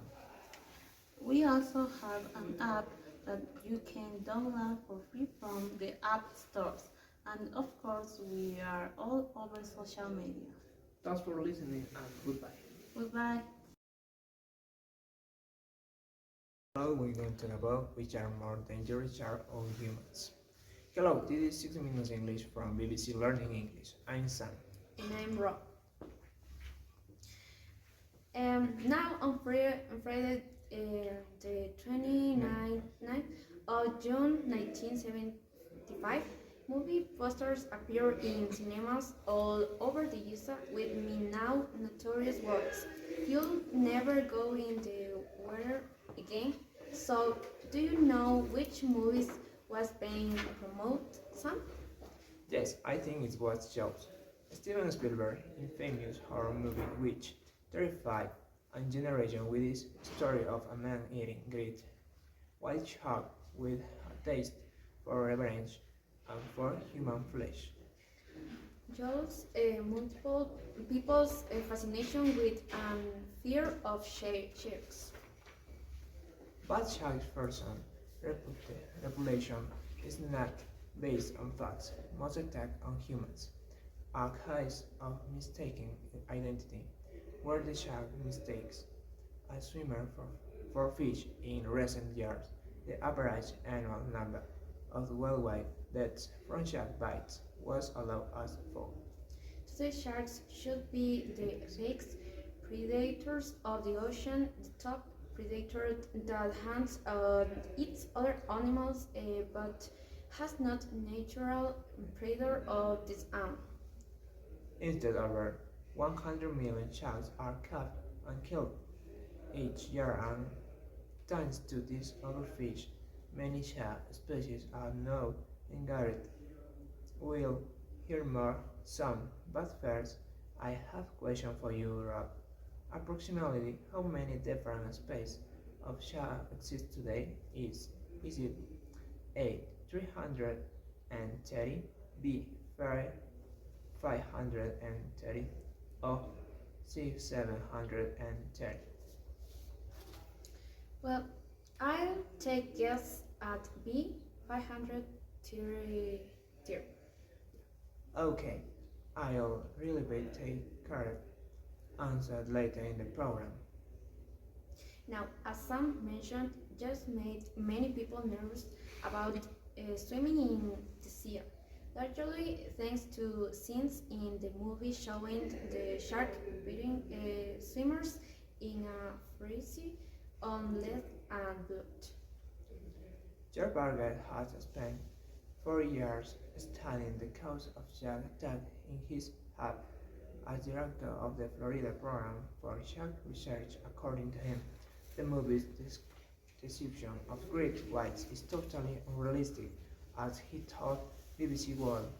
We also have an app that you can download for free from the app stores. And of course, we are all over social media. Thanks for listening and goodbye. Goodbye. Now we're going to talk about which are more dangerous sharks or humans. Hello, this is 6 Minutes English from BBC Learning English. I'm Sam. And I'm Rob. Now on Friday the 29th of June 1975, movie posters appeared in cinemas all over the USA with me now notorious words. You'll never go in the water again. So, do you know which movies was being promoted, Sam? Yes, I think it was Jaws. Steven Spielberg in famous horror movie which terrified a generation with his story of a man eating great white shark with a taste for revenge and for human flesh. Shows multiple people's fascination with and fear of sharks. But sharks' person reputation is not based on facts. Most attack on humans. A case of mistaken identity, where the shark mistakes a swimmer for fish in recent years. The average annual number of worldwide deaths from shark bites was allowed as follows. Today, sharks should be the apex predators of the ocean, the top predator that hunts eats other animals but has not natural predator of its own. Instead, over 100 million sharks are caught and killed each year, and thanks to this overfish, many shark species are now endangered. We'll hear more soon, but first, I have a question for you, Rob. Approximately how many different species of shark exist today? Is it A 330, B 530, or C 730? Well, I'll take guess at B 530. Okay, I'll really be take correct answer later in the program. Now, as Sam mentioned, just made many people nervous about swimming in the sea. Largely thanks to scenes in the movie showing the shark beating swimmers in a frenzy on lead and blood. George Barger has spent 4 years studying the cause of shark attack in his hub as director of the Florida Program for Shark Research. According to him, the movie's description of great whites is totally unrealistic, as he told BBC World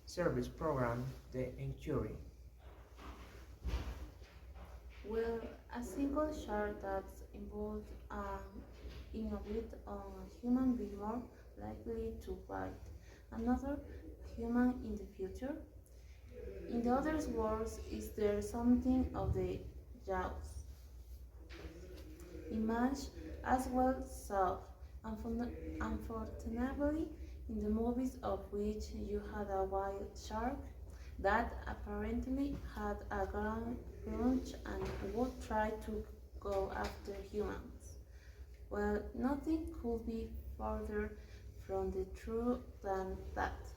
Service program The Inquiry. Well, a single shark that's involved in a bit on a human be more likely to bite another human in the future. In the other words, is there something of the jaws image as well so unfortunately in the movies of which you had a wild shark that apparently had a grudge and would try to go after humans. Well, nothing could be further from the truth than that.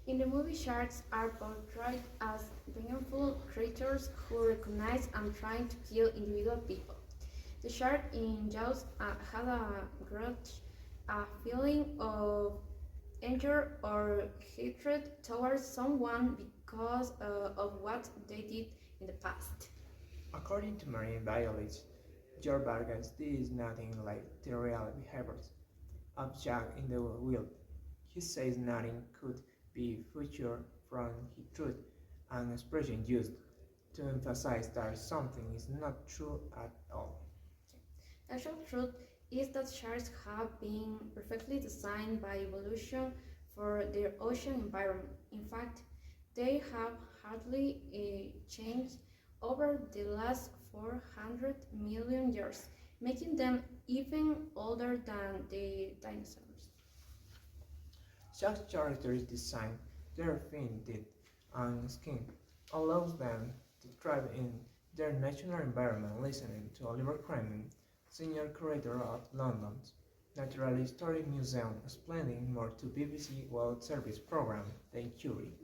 In the movie, sharks are portrayed as vengeful creatures who recognize and try to kill individual people. The shark in Jaws had a grudge a feeling of anger or hatred towards someone because of what they did in the past. According to marine biologist George Vargas, this is nothing like the real behaviors of Jack in the wild. He says nothing could be further from his truth, an expression used to emphasize that something is not true at all. The actual truth is that sharks have been perfectly designed by evolution for their ocean environment. In fact, they have hardly changed over the last 400 million years, making them even older than the dinosaurs. Such characteristic design, their fin, teeth, and skin allows them to thrive in their natural environment, listening to Oliver Cromwell, senior curator of London's Natural History Museum, explaining more to BBC World Service program than Curie.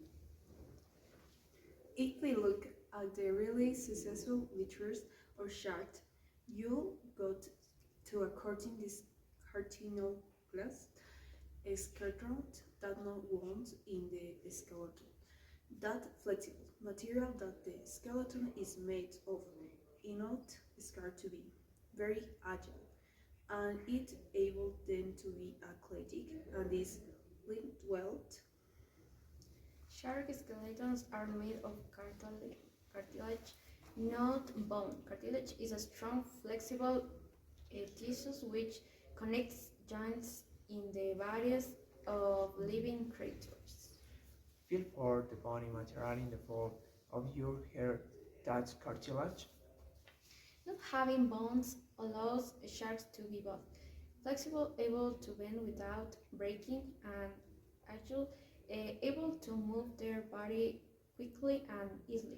If we look at the really successful lectures or chart, you got to a cartinoplast, a skeleton that no wounds in the skeleton. That flexible material that the skeleton is made of not scarred to be very agile, and it able then to be athletic and is linked well. Shark skeletons are made of cartilage, not bone. Cartilage is a strong, flexible tissue which connects joints in the bodies of living creatures. Feel for the bony material in the fold of your hair, that's cartilage. Not having bones allows sharks to be both flexible, able to bend without breaking, and agile, able to move their body quickly and easily.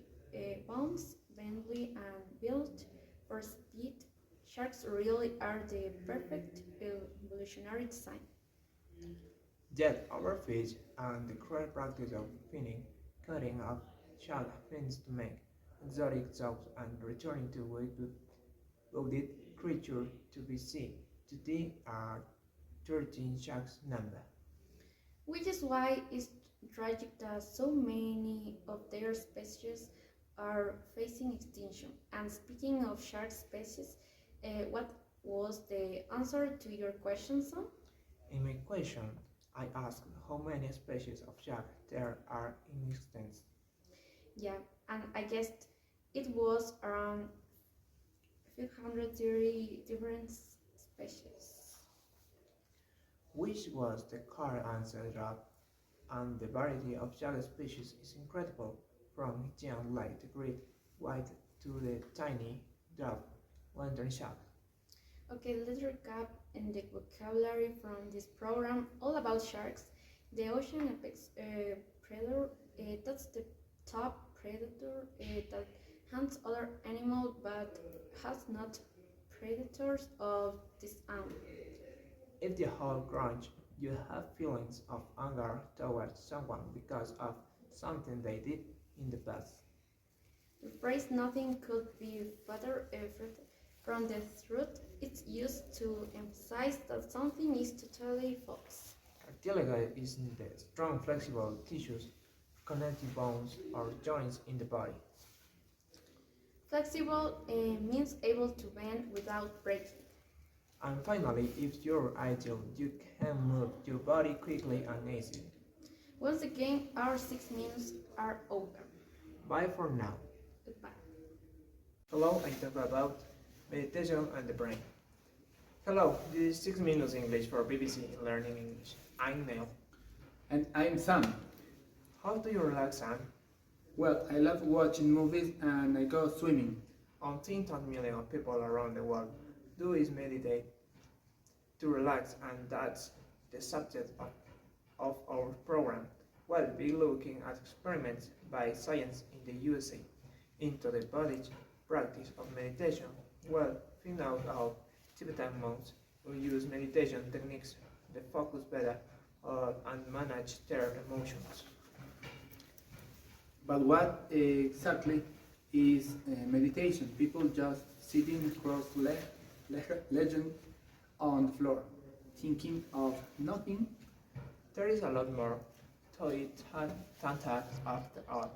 Bones, bendly, and built for speed, sharks really are the perfect evolutionary design. Yet our fish and the cruel practice of finning, cutting off shark fins to make exotic soaps and returning to wounded creature to be seen. Today are 13 sharks number. Which is why it's tragic that so many of their species are facing extinction. And speaking of shark species, what was the answer to your question, son? In my question, I asked how many species of shark there are in existence. Yeah, and I guessed it was around 530 different species. Which was the correct answer, Rob? And the variety of shark species is incredible, from giant like the great white to the tiny dwarf lantern shark. Okay, let's recap in the vocabulary from this program all about sharks. The ocean apex predator, that's the top predator that hunts other animals but has not predators of this own. If the whole grunge, you have feelings of anger towards someone because of something they did in the past. The phrase nothing could be further from the truth is used to emphasize that something is totally false. Cartilage is the strong flexible tissues connecting bones or joints in the body. Flexible means able to bend without breaking. And finally, if you're agile, you can move your body quickly and easily. Once again, our 6 minutes are over. Bye for now. Goodbye. Hello, I talk about meditation and the brain. Hello, this is 6 Minutes English for BBC Learning English. I'm Neil. And I'm Sam. How do you relax, Sam? Well, I love watching movies and I go swimming. 1,000 million of people around the world do is meditate to relax, and that's the subject of our program. We'll be looking at experiments by science in the USA into the body practice of meditation. We'll find out how Tibetan monks who use meditation techniques to focus better and manage their emotions. But what exactly is meditation? People just sitting cross-legged on the floor. thinking of nothing? There is a lot more to it than that after all.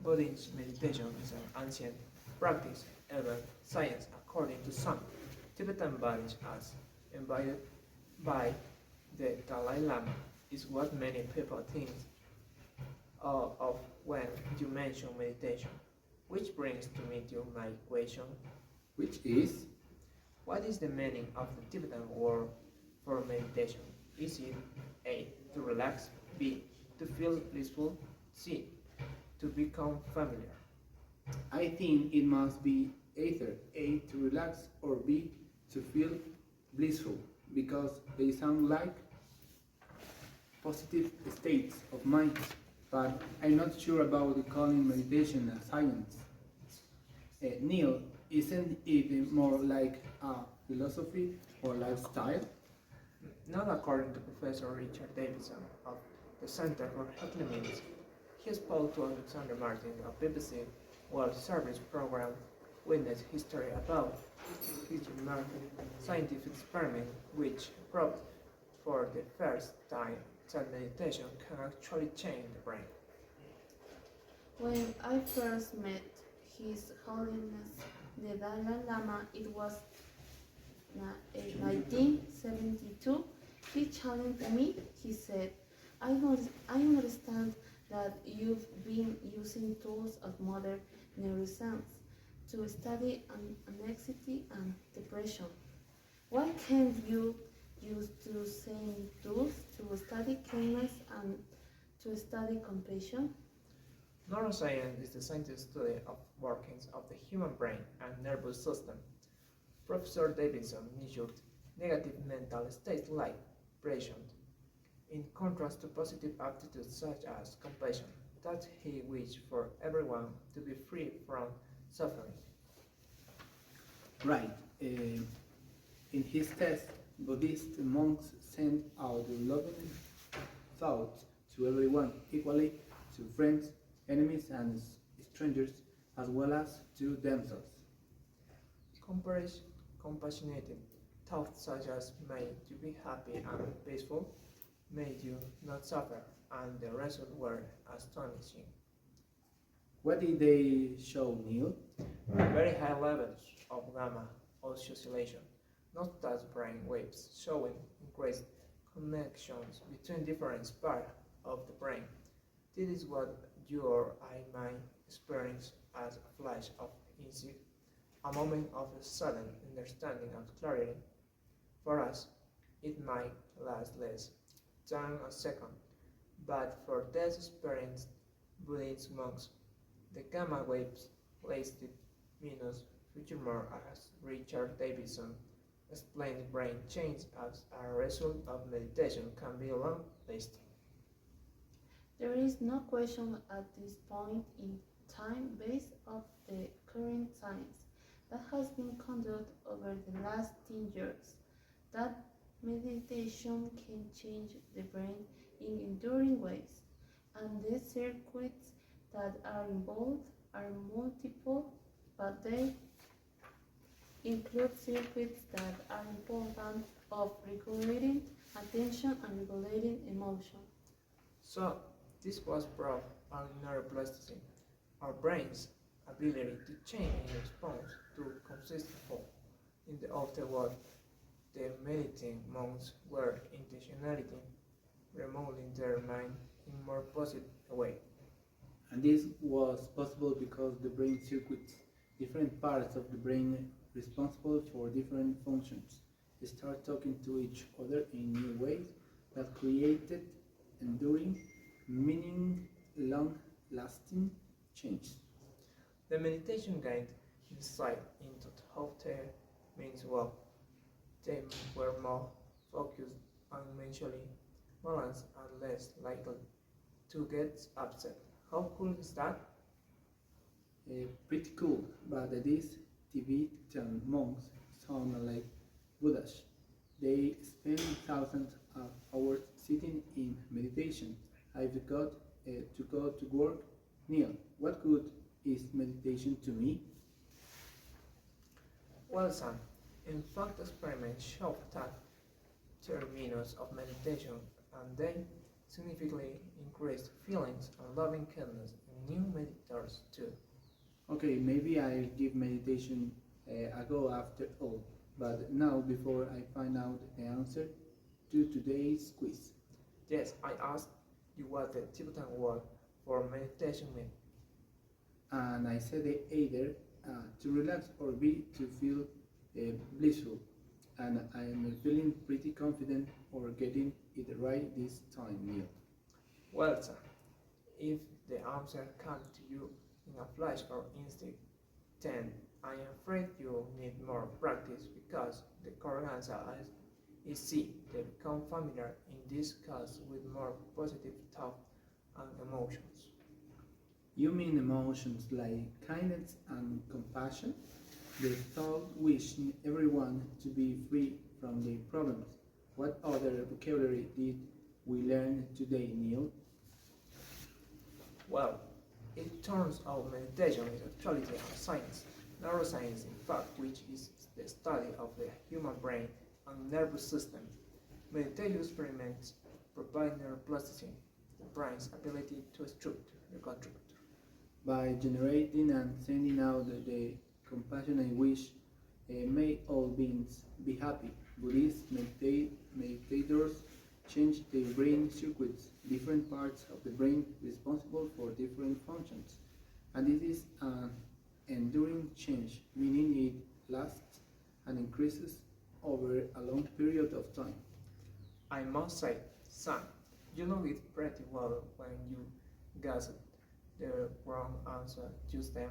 Buddhist meditation is an ancient practice, even science, according to some. Tibetan Buddhism, as invited by the Dalai Lama, is what many people think of when you mention meditation. Which brings to me to my question: Which is, what is the meaning of the Tibetan word for meditation? Is it A, to relax, B, to feel blissful, C, to become familiar? I think it must be either A, to relax, or B, to feel blissful, because they sound like positive states of mind, but I'm not sure about calling meditation a science. Neil, isn't it more like a philosophy or lifestyle? Not according to Professor Richard Davidson of the Center for Health Limits. He spoke to Alexander Martin of BBC World Service Program Witness History about his remarkable scientific experiment which proved for the first time that meditation can actually change the brain. When I first met His Holiness the Dalai Lama, it was 1972. He challenged me. He said, I understand that you've been using tools of modern neuroscience to study anxiety and depression. Why can't you use those same tools to study kindness and to study compassion? Neuroscience is the scientific study of workings of the human brain and nervous system. Professor Davidson measured negative mental states like depression, in contrast to positive attitudes such as compassion, that he wished for everyone to be free from suffering. Right. In his test, Buddhist monks sent out loving thoughts to everyone equally, to friends, enemies, and strangers, as well as to themselves. Compassionate thoughts such as "may you be happy and peaceful," "may you not suffer," and the results were astonishing. What did they show, Neil? Very high levels of gamma oscillation, not as brain waves, showing increased connections between different parts of the brain. This is what you or I might experience as a flash of insight, a moment of sudden understanding and clarity. For us, it might last less than a second, but for these experienced Buddhist monks, the gamma waves lasted minutes, which more as Richard Davidson explained brain change as a result of meditation can be long-lasting. There is no question at this point in time, based on the current science that has been conducted over the last 10 years, that meditation can change the brain in enduring ways, and the circuits that are involved are multiple, but they include circuits that are important of regulating attention and regulating emotion. So, this was brought on neuroplasticity, our brain's ability to change in response to consistent. In the afterward, the meditating monks were intentionally remodeling their mind in more positive way. And this was possible because the brain circuits, different parts of the brain responsible for different functions, start talking to each other in new ways that created enduring, meaning, long-lasting change. The meditation gained insight into how their minds work. They were more focused and mentally balanced and less likely to get upset. How cool is that? Pretty cool, but these Tibetan monks sound like Buddhas. They spend thousands of hours sitting in meditation. I've got to go to work. Neil, what good is meditation to me? Well, Sam, in fact, experiments show that 30 minutes of meditation and they significantly increased feelings and loving kindness in new meditators too. Okay, maybe I'll give meditation a go after all, but now before I find out the answer to today's quiz. Yes, I asked you what the Tibetan word for meditation meant. And I said either to relax or B to feel blissful. And I am feeling pretty confident or getting it right this time, Neil. Well, sir, if the answer comes to you in a flash or instant, then I am afraid you need more practice because the correct answer is C. They become familiar in this case with more positive thoughts and emotions. You mean emotions like kindness and compassion? The thought wishing everyone to be free from their problems. What other vocabulary did we learn today, Neil? Well, it turns out meditation is actually a science, neuroscience in fact, which is the study of the human brain and nervous system. Meditation experiments provide neuroplasticity, the brain's ability to structure the contributor. By generating and sending out the compassionate wish, may all beings be happy. Buddhist meditators change their brain circuits, different parts of the brain responsible for different functions. And it is an enduring change, meaning it lasts and increases over a long period of time. I must say, son, you know it pretty well when you guessed the wrong answer just then.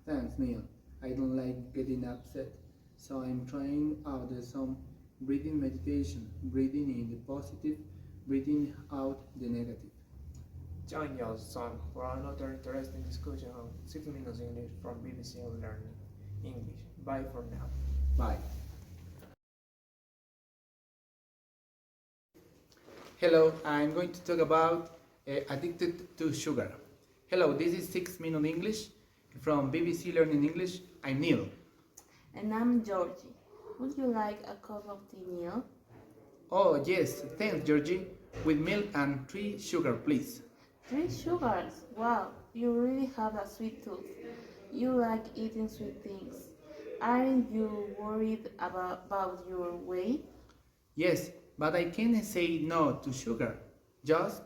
Thanks, Neil. I don't like getting upset, so I'm trying out some breathing meditation, breathing in the positive, breathing out the negative. Join your son for another interesting discussion on 6 Minutes English from BBC Learning English. Bye for now. Bye. Hello, I'm going to talk about addicted to sugar. Hello, this is 6 Minute English from BBC Learning English. I'm Neil. And I'm Georgie. Would you like a cup of tea, Neil? Oh, yes, thanks, Georgie. With milk and 3 sugar, please. 3 sugars? Wow, you really have a sweet tooth. You like eating sweet things. Aren't you worried about your weight? Yes, but I can't say no to sugar, just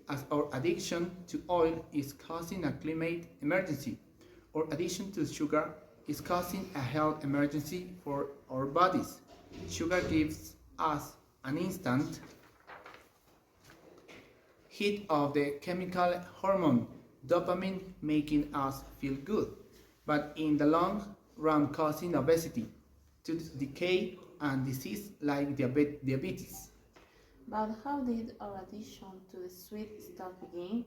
as our addiction to oil is causing a climate emergency. Our addiction to sugar is causing a health emergency for our bodies. Sugar gives us an instant hit of the chemical hormone dopamine, making us feel good, but in the long run causing obesity, tooth decay, and disease like diabetes. But how did our addiction to the sweet stuff begin?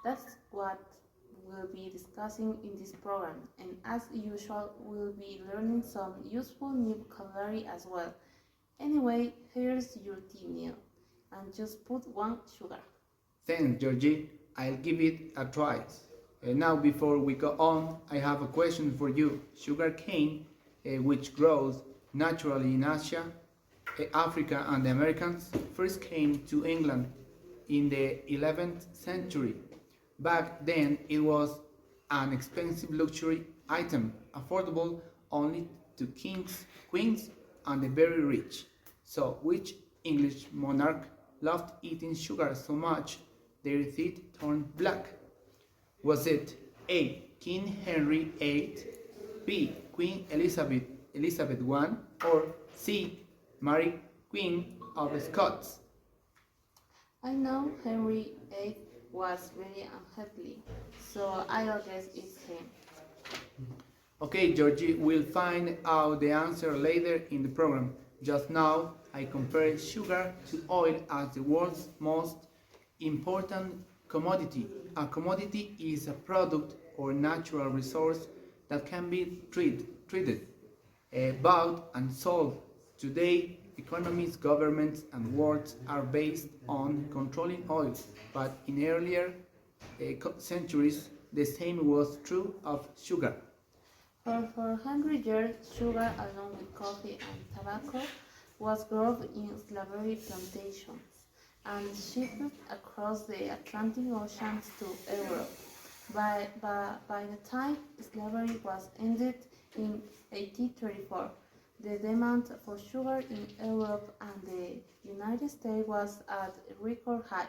That's what we'll be discussing in this program, and as usual, we'll be learning some useful new vocabulary as well. Anyway, here's your tea, Neil, and just put 1 sugar. Thanks, Georgie. I'll give it a try. Now, before we go on, I have a question for you. Sugar cane, which grows naturally in Asia, Africa, and the Americas, first came to England in the 11th century. Back then, it was an expensive luxury item, affordable only to kings, queens, and the very rich. So, which English monarch loved eating sugar so much their teeth turned black? Was it A. King Henry VIII, B. Queen Elizabeth I, or C. Mary Queen of Scots? I know Henry VIII was very unhealthy, so I'll guess it's him. Okay, Georgie, we'll find out the answer later in the program. Just now, I compared sugar to oil as the world's most important commodity. A commodity is a product or natural resource that can be traded, bought and sold. Today, economies, governments, and wars are based on controlling oil, but in earlier centuries, the same was true of sugar. For 400 years, sugar, along with coffee and tobacco, was grown in slavery plantations and shipped across the Atlantic Ocean to Europe. By the time slavery was ended in 1834, the demand for sugar in Europe and the United States was at a record high.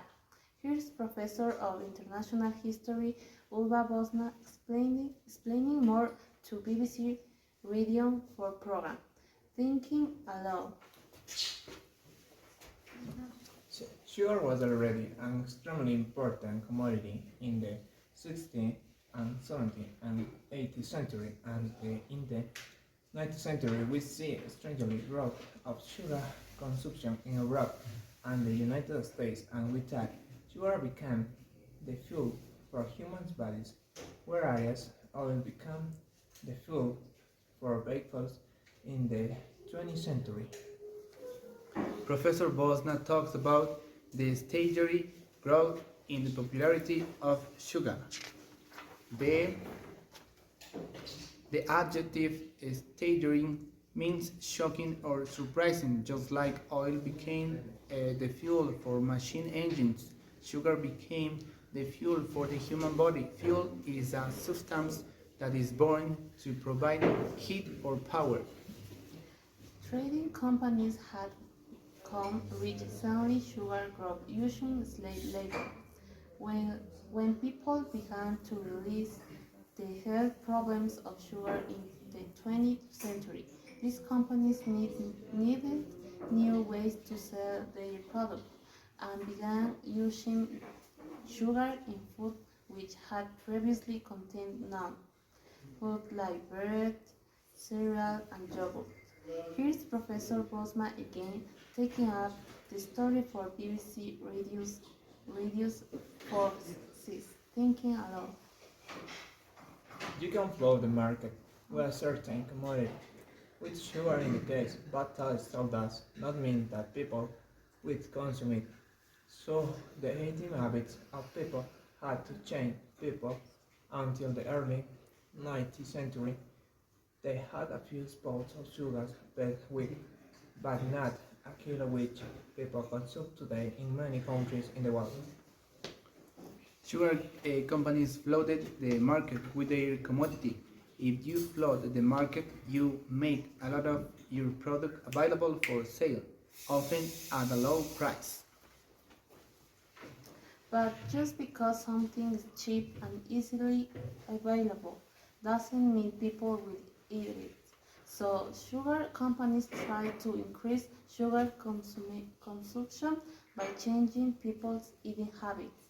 Here's Professor of International History Ulva Bosna explaining more to BBC Radio 4 program, Thinking Aloud. Sugar was already an extremely important commodity in the 16th and 17th and 18th century, and in the 19th century we see a strangely growth of sugar consumption in Europe and the United States, and with that, sugar became the fuel for human bodies, whereas oil became the fuel for vehicles in the 20th century. Professor Bosna talks about the staggering growth in the popularity of sugar. The, the adjective staggering means shocking or surprising, just like oil became the fuel for machine engines. Sugar became the fuel for the human body. Fuel is a substance that is born to provide heat or power. Trading companies had become recently sugar crop using slave labor. When people began to realize the health problems of sugar in the 20th century, these companies needed new ways to sell their product and began using sugar in food which had previously contained none. Food like bread, cereal, and yogurt. Here's Professor Bosma again taking up the story for BBC Radio's Forces, Thinking Aloud. You can flood the market with a certain commodity, with sugar in the case, but that still does not mean that people will consume it. So the eating habits of people had to change. People, until the early 19th century, they had a few spoons of sugar per week, but not a kilo which people consume today in many countries in the world. Sugar companies flooded the market with their commodity. If you flood the market, you make a lot of your product available for sale, often at a low price. But just because something is cheap and easily available doesn't mean people will eat it. So sugar companies try to increase sugar consumption by changing people's eating habits.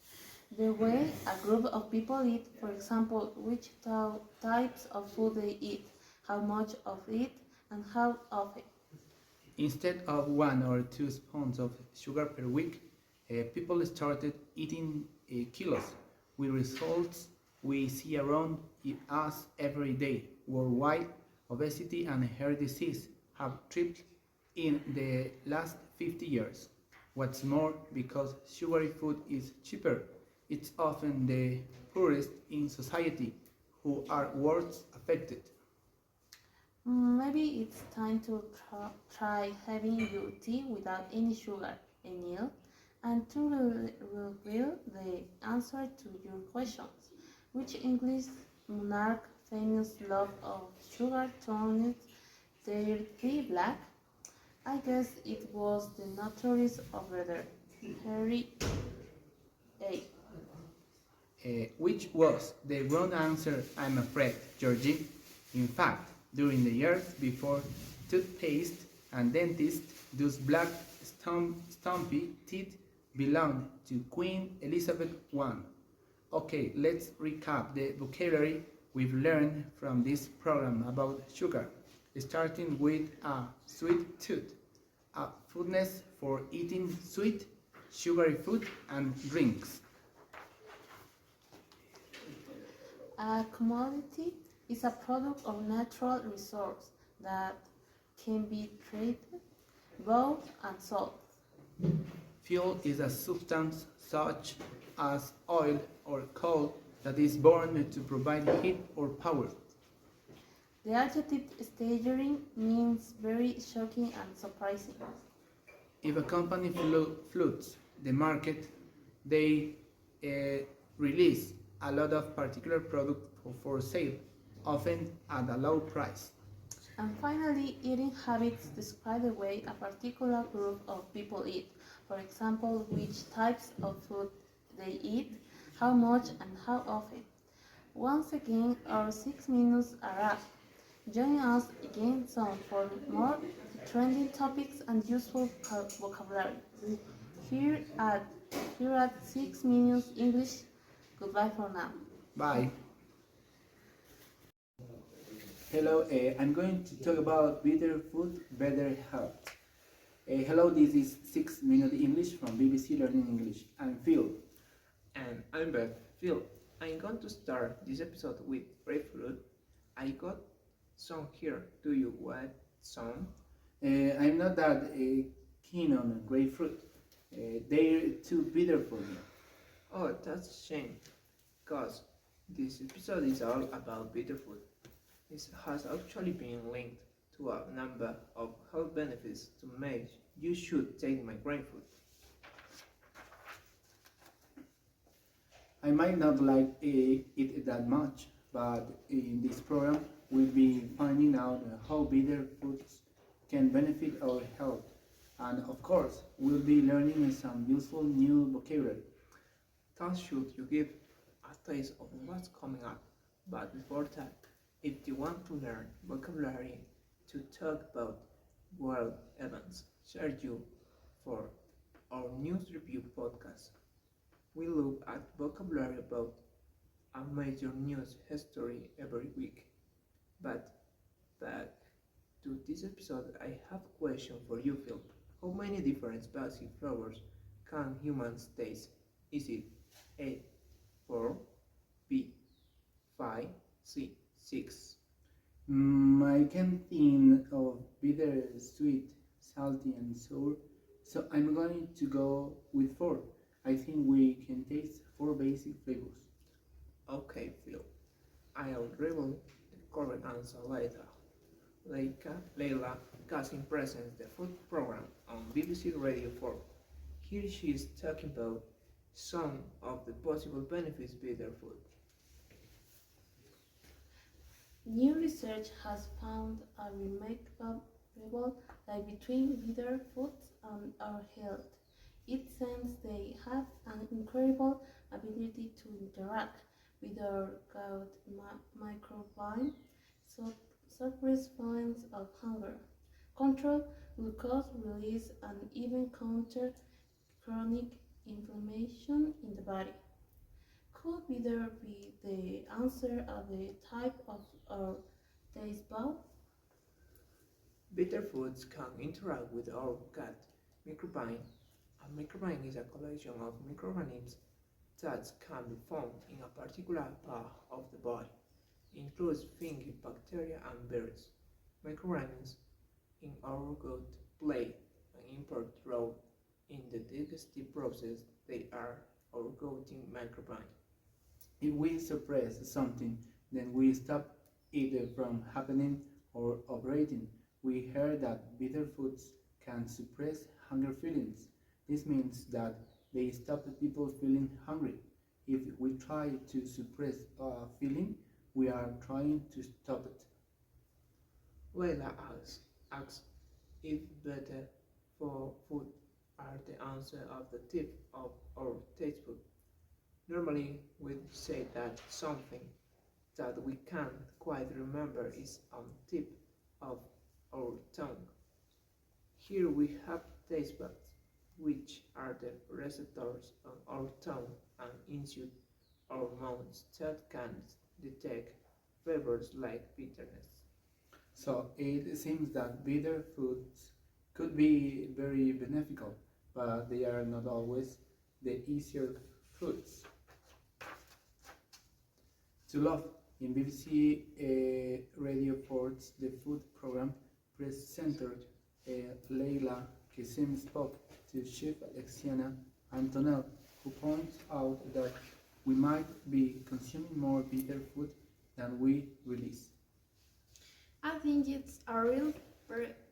The way a group of people eat, for example, which types of food they eat, how much of it, and how often. Instead of 1 or 2 spoons of sugar per week, people started eating kilos, with results we see around us every day. Worldwide, obesity and heart disease have tripled in the last 50 years. What's more, because sugary food is cheaper, it's often the poorest in society who are worst affected. Maybe it's time to try having your tea without any sugar, Emil, and to reveal the answer to your questions. Which English monarch famous love of sugar turned their tea black? I guess it was the notorious overeater, Harry A. Which was the wrong answer, I'm afraid, Georgie. In fact, during the years before toothpaste and dentist, those black stumpy teeth belonged to Queen Elizabeth I. Okay, let's recap the vocabulary we've learned from this program about sugar, starting with a sweet tooth, a fondness for eating sweet, sugary food and drinks. A commodity is a product of natural resource that can be traded, bought, and sold. Fuel is a substance such as oil or coal that is born to provide heat or power. The adjective staggering means very shocking and surprising. If a company floods the market, they release a lot of particular product for sale, often at a low price. And finally, eating habits describe the way a particular group of people eat. For example, which types of food they eat, how much and how often. Once again, our 6 minutes are up. Join us again soon for more trending topics and useful vocabulary. Here at here at 6 minutes English. Goodbye for now. Bye. Hello, I'm going to talk about better food, better health. Hello, this is 6 Minute English from BBC Learning English. I'm Phil. And I'm Beth. Phil, I'm going to start this episode with grapefruit. I got some here. Do you want some? I'm not that keen on grapefruit. They're too bitter for me. Oh, that's a shame, because this episode is all about bitter food. It has actually been linked to a number of health benefits to make you should take my grapefruit. I might not like it that much, but in this program we'll be finding out how bitter foods can benefit our health. And of course, we'll be learning some useful new vocabulary. Thus should you give a taste of what's coming up. But before that, if you want to learn vocabulary to talk about world events, search you for our news review podcast. We look at vocabulary about a major news history every week. But back to this episode, I have a question for you, Phil. How many different basic flavors can humans taste? Is it A, 4, B, 5, C, 6? I can think of bitter, sweet, salty, and sour, so I'm going to go with four. I think we can taste four basic flavors. Okay, Phil. I'll reveal the correct answer later. Leila Kassim presents the food program on BBC Radio 4. Here she is talking about some of the possible benefits of bitter food. New research has found a remarkable link between bitter foods and our health. It seems they have an incredible ability to interact with our gut microbiome, suppress feelings of hunger, control glucose release, and even counter chronic inflammation in the body. Could bitter be the answer of the type of our taste bud? Bitter foods can interact with our gut microbiome. A microbiome is a collection of microorganisms that can be found in a particular part of the body. It includes fungi, bacteria, and viruses. Microorganisms in our gut play an important role in the digestive process. They are our gut microbiome. If we suppress something, then we stop it from happening or operating. We heard that bitter foods can suppress hunger feelings. This means that they stop people feeling hungry. If we try to suppress a feeling, we are trying to stop it. Leila asks if better for food are the answer of the tip of our taste bud. Normally, we say that something that we can't quite remember is on the tip of our tongue. Here we have taste buds, which are the receptors on our tongue and inside our mouths that can detect flavors like bitterness. So it seems that bitter foods could be very beneficial, but they are not always the easier foods to love. In BBC Radio 4's The Food program, presenter Leila Kassim spoke to Chef Alexiana Antonel, who points out that we might be consuming more bitter food than we release. I think it's a real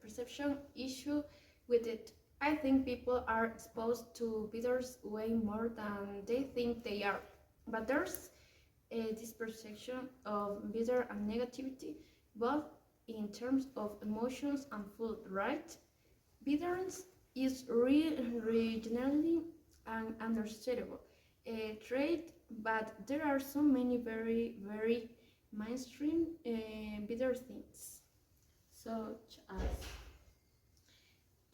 perception issue with it. I think people are exposed to bitters way more than they think they are. But there's this perception of bitter and negativity, both in terms of emotions and food, right? Bitterness is generally an understandable trait, but there are so many very mainstream bitter things. Such as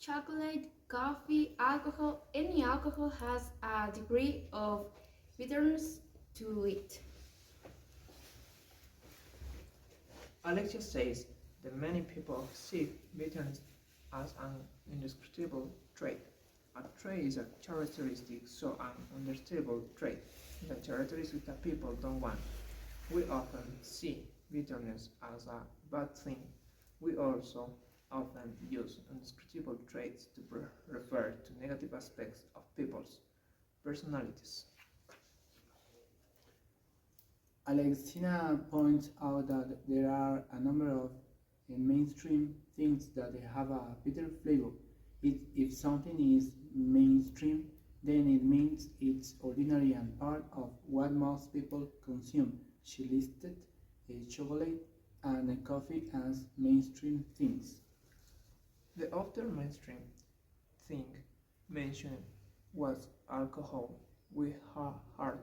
Chocolate, coffee, alcohol, any alcohol has a degree of bitterness to it. Alexia says that many people see bitterness as an indescribable trait. A trait is a characteristic, so an understandable trait is a characteristic that people don't want. We often see bitterness as a bad thing. We also often use indescribable traits to refer to negative aspects of people's personalities. Alexina points out that there are a number of mainstream things that have a bitter flavor. If something is mainstream, then it means it's ordinary and part of what most people consume. She listed chocolate and coffee as mainstream things. The other mainstream thing mentioned was alcohol. We heard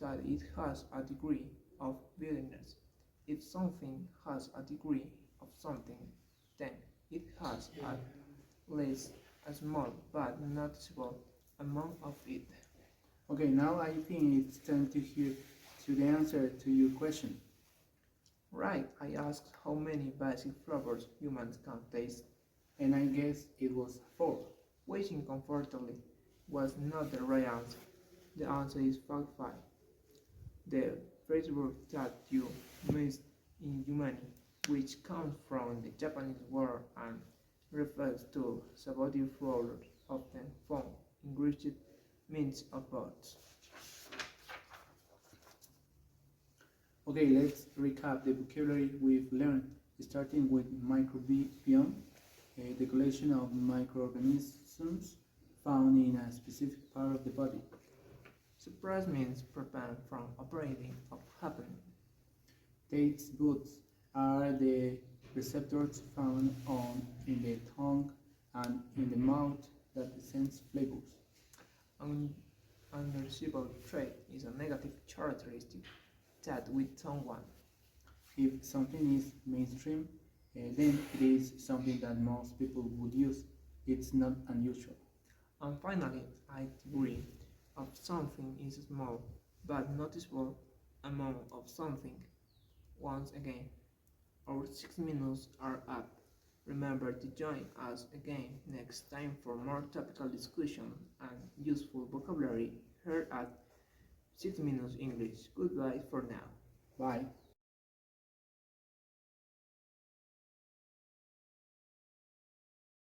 that it has a degree of bitterness. If something has a degree of something, then it has at least a small but noticeable amount of it. Okay, now I think it's time to hear to the answer to your question. Right, I asked how many basic flavors humans can taste. And I guess it was 4. Waiting comfortably was not the right answer. The answer is fact 5. The phrase word that you missed in humanity, which comes from the Japanese word and refers to sabotage flowers often found in greased meats of birds. Okay, let's recap the vocabulary we've learned, starting with microbiome, the collection of microorganisms found in a specific part of the body. Suppress means prevent from operating or happening. Taste buds are the receptors found in the tongue and in the mouth that sense flavors. An unreversible trait is a negative characteristic that we don't want. If something is mainstream, then it is something that most people would use. It's not unusual. And finally, I agree of something is small but noticeable amount of something. Once again, our 6 minutes are up. Remember to join us again next time for more topical discussion and useful vocabulary here at 6 Minutes English. Goodbye for now. Bye.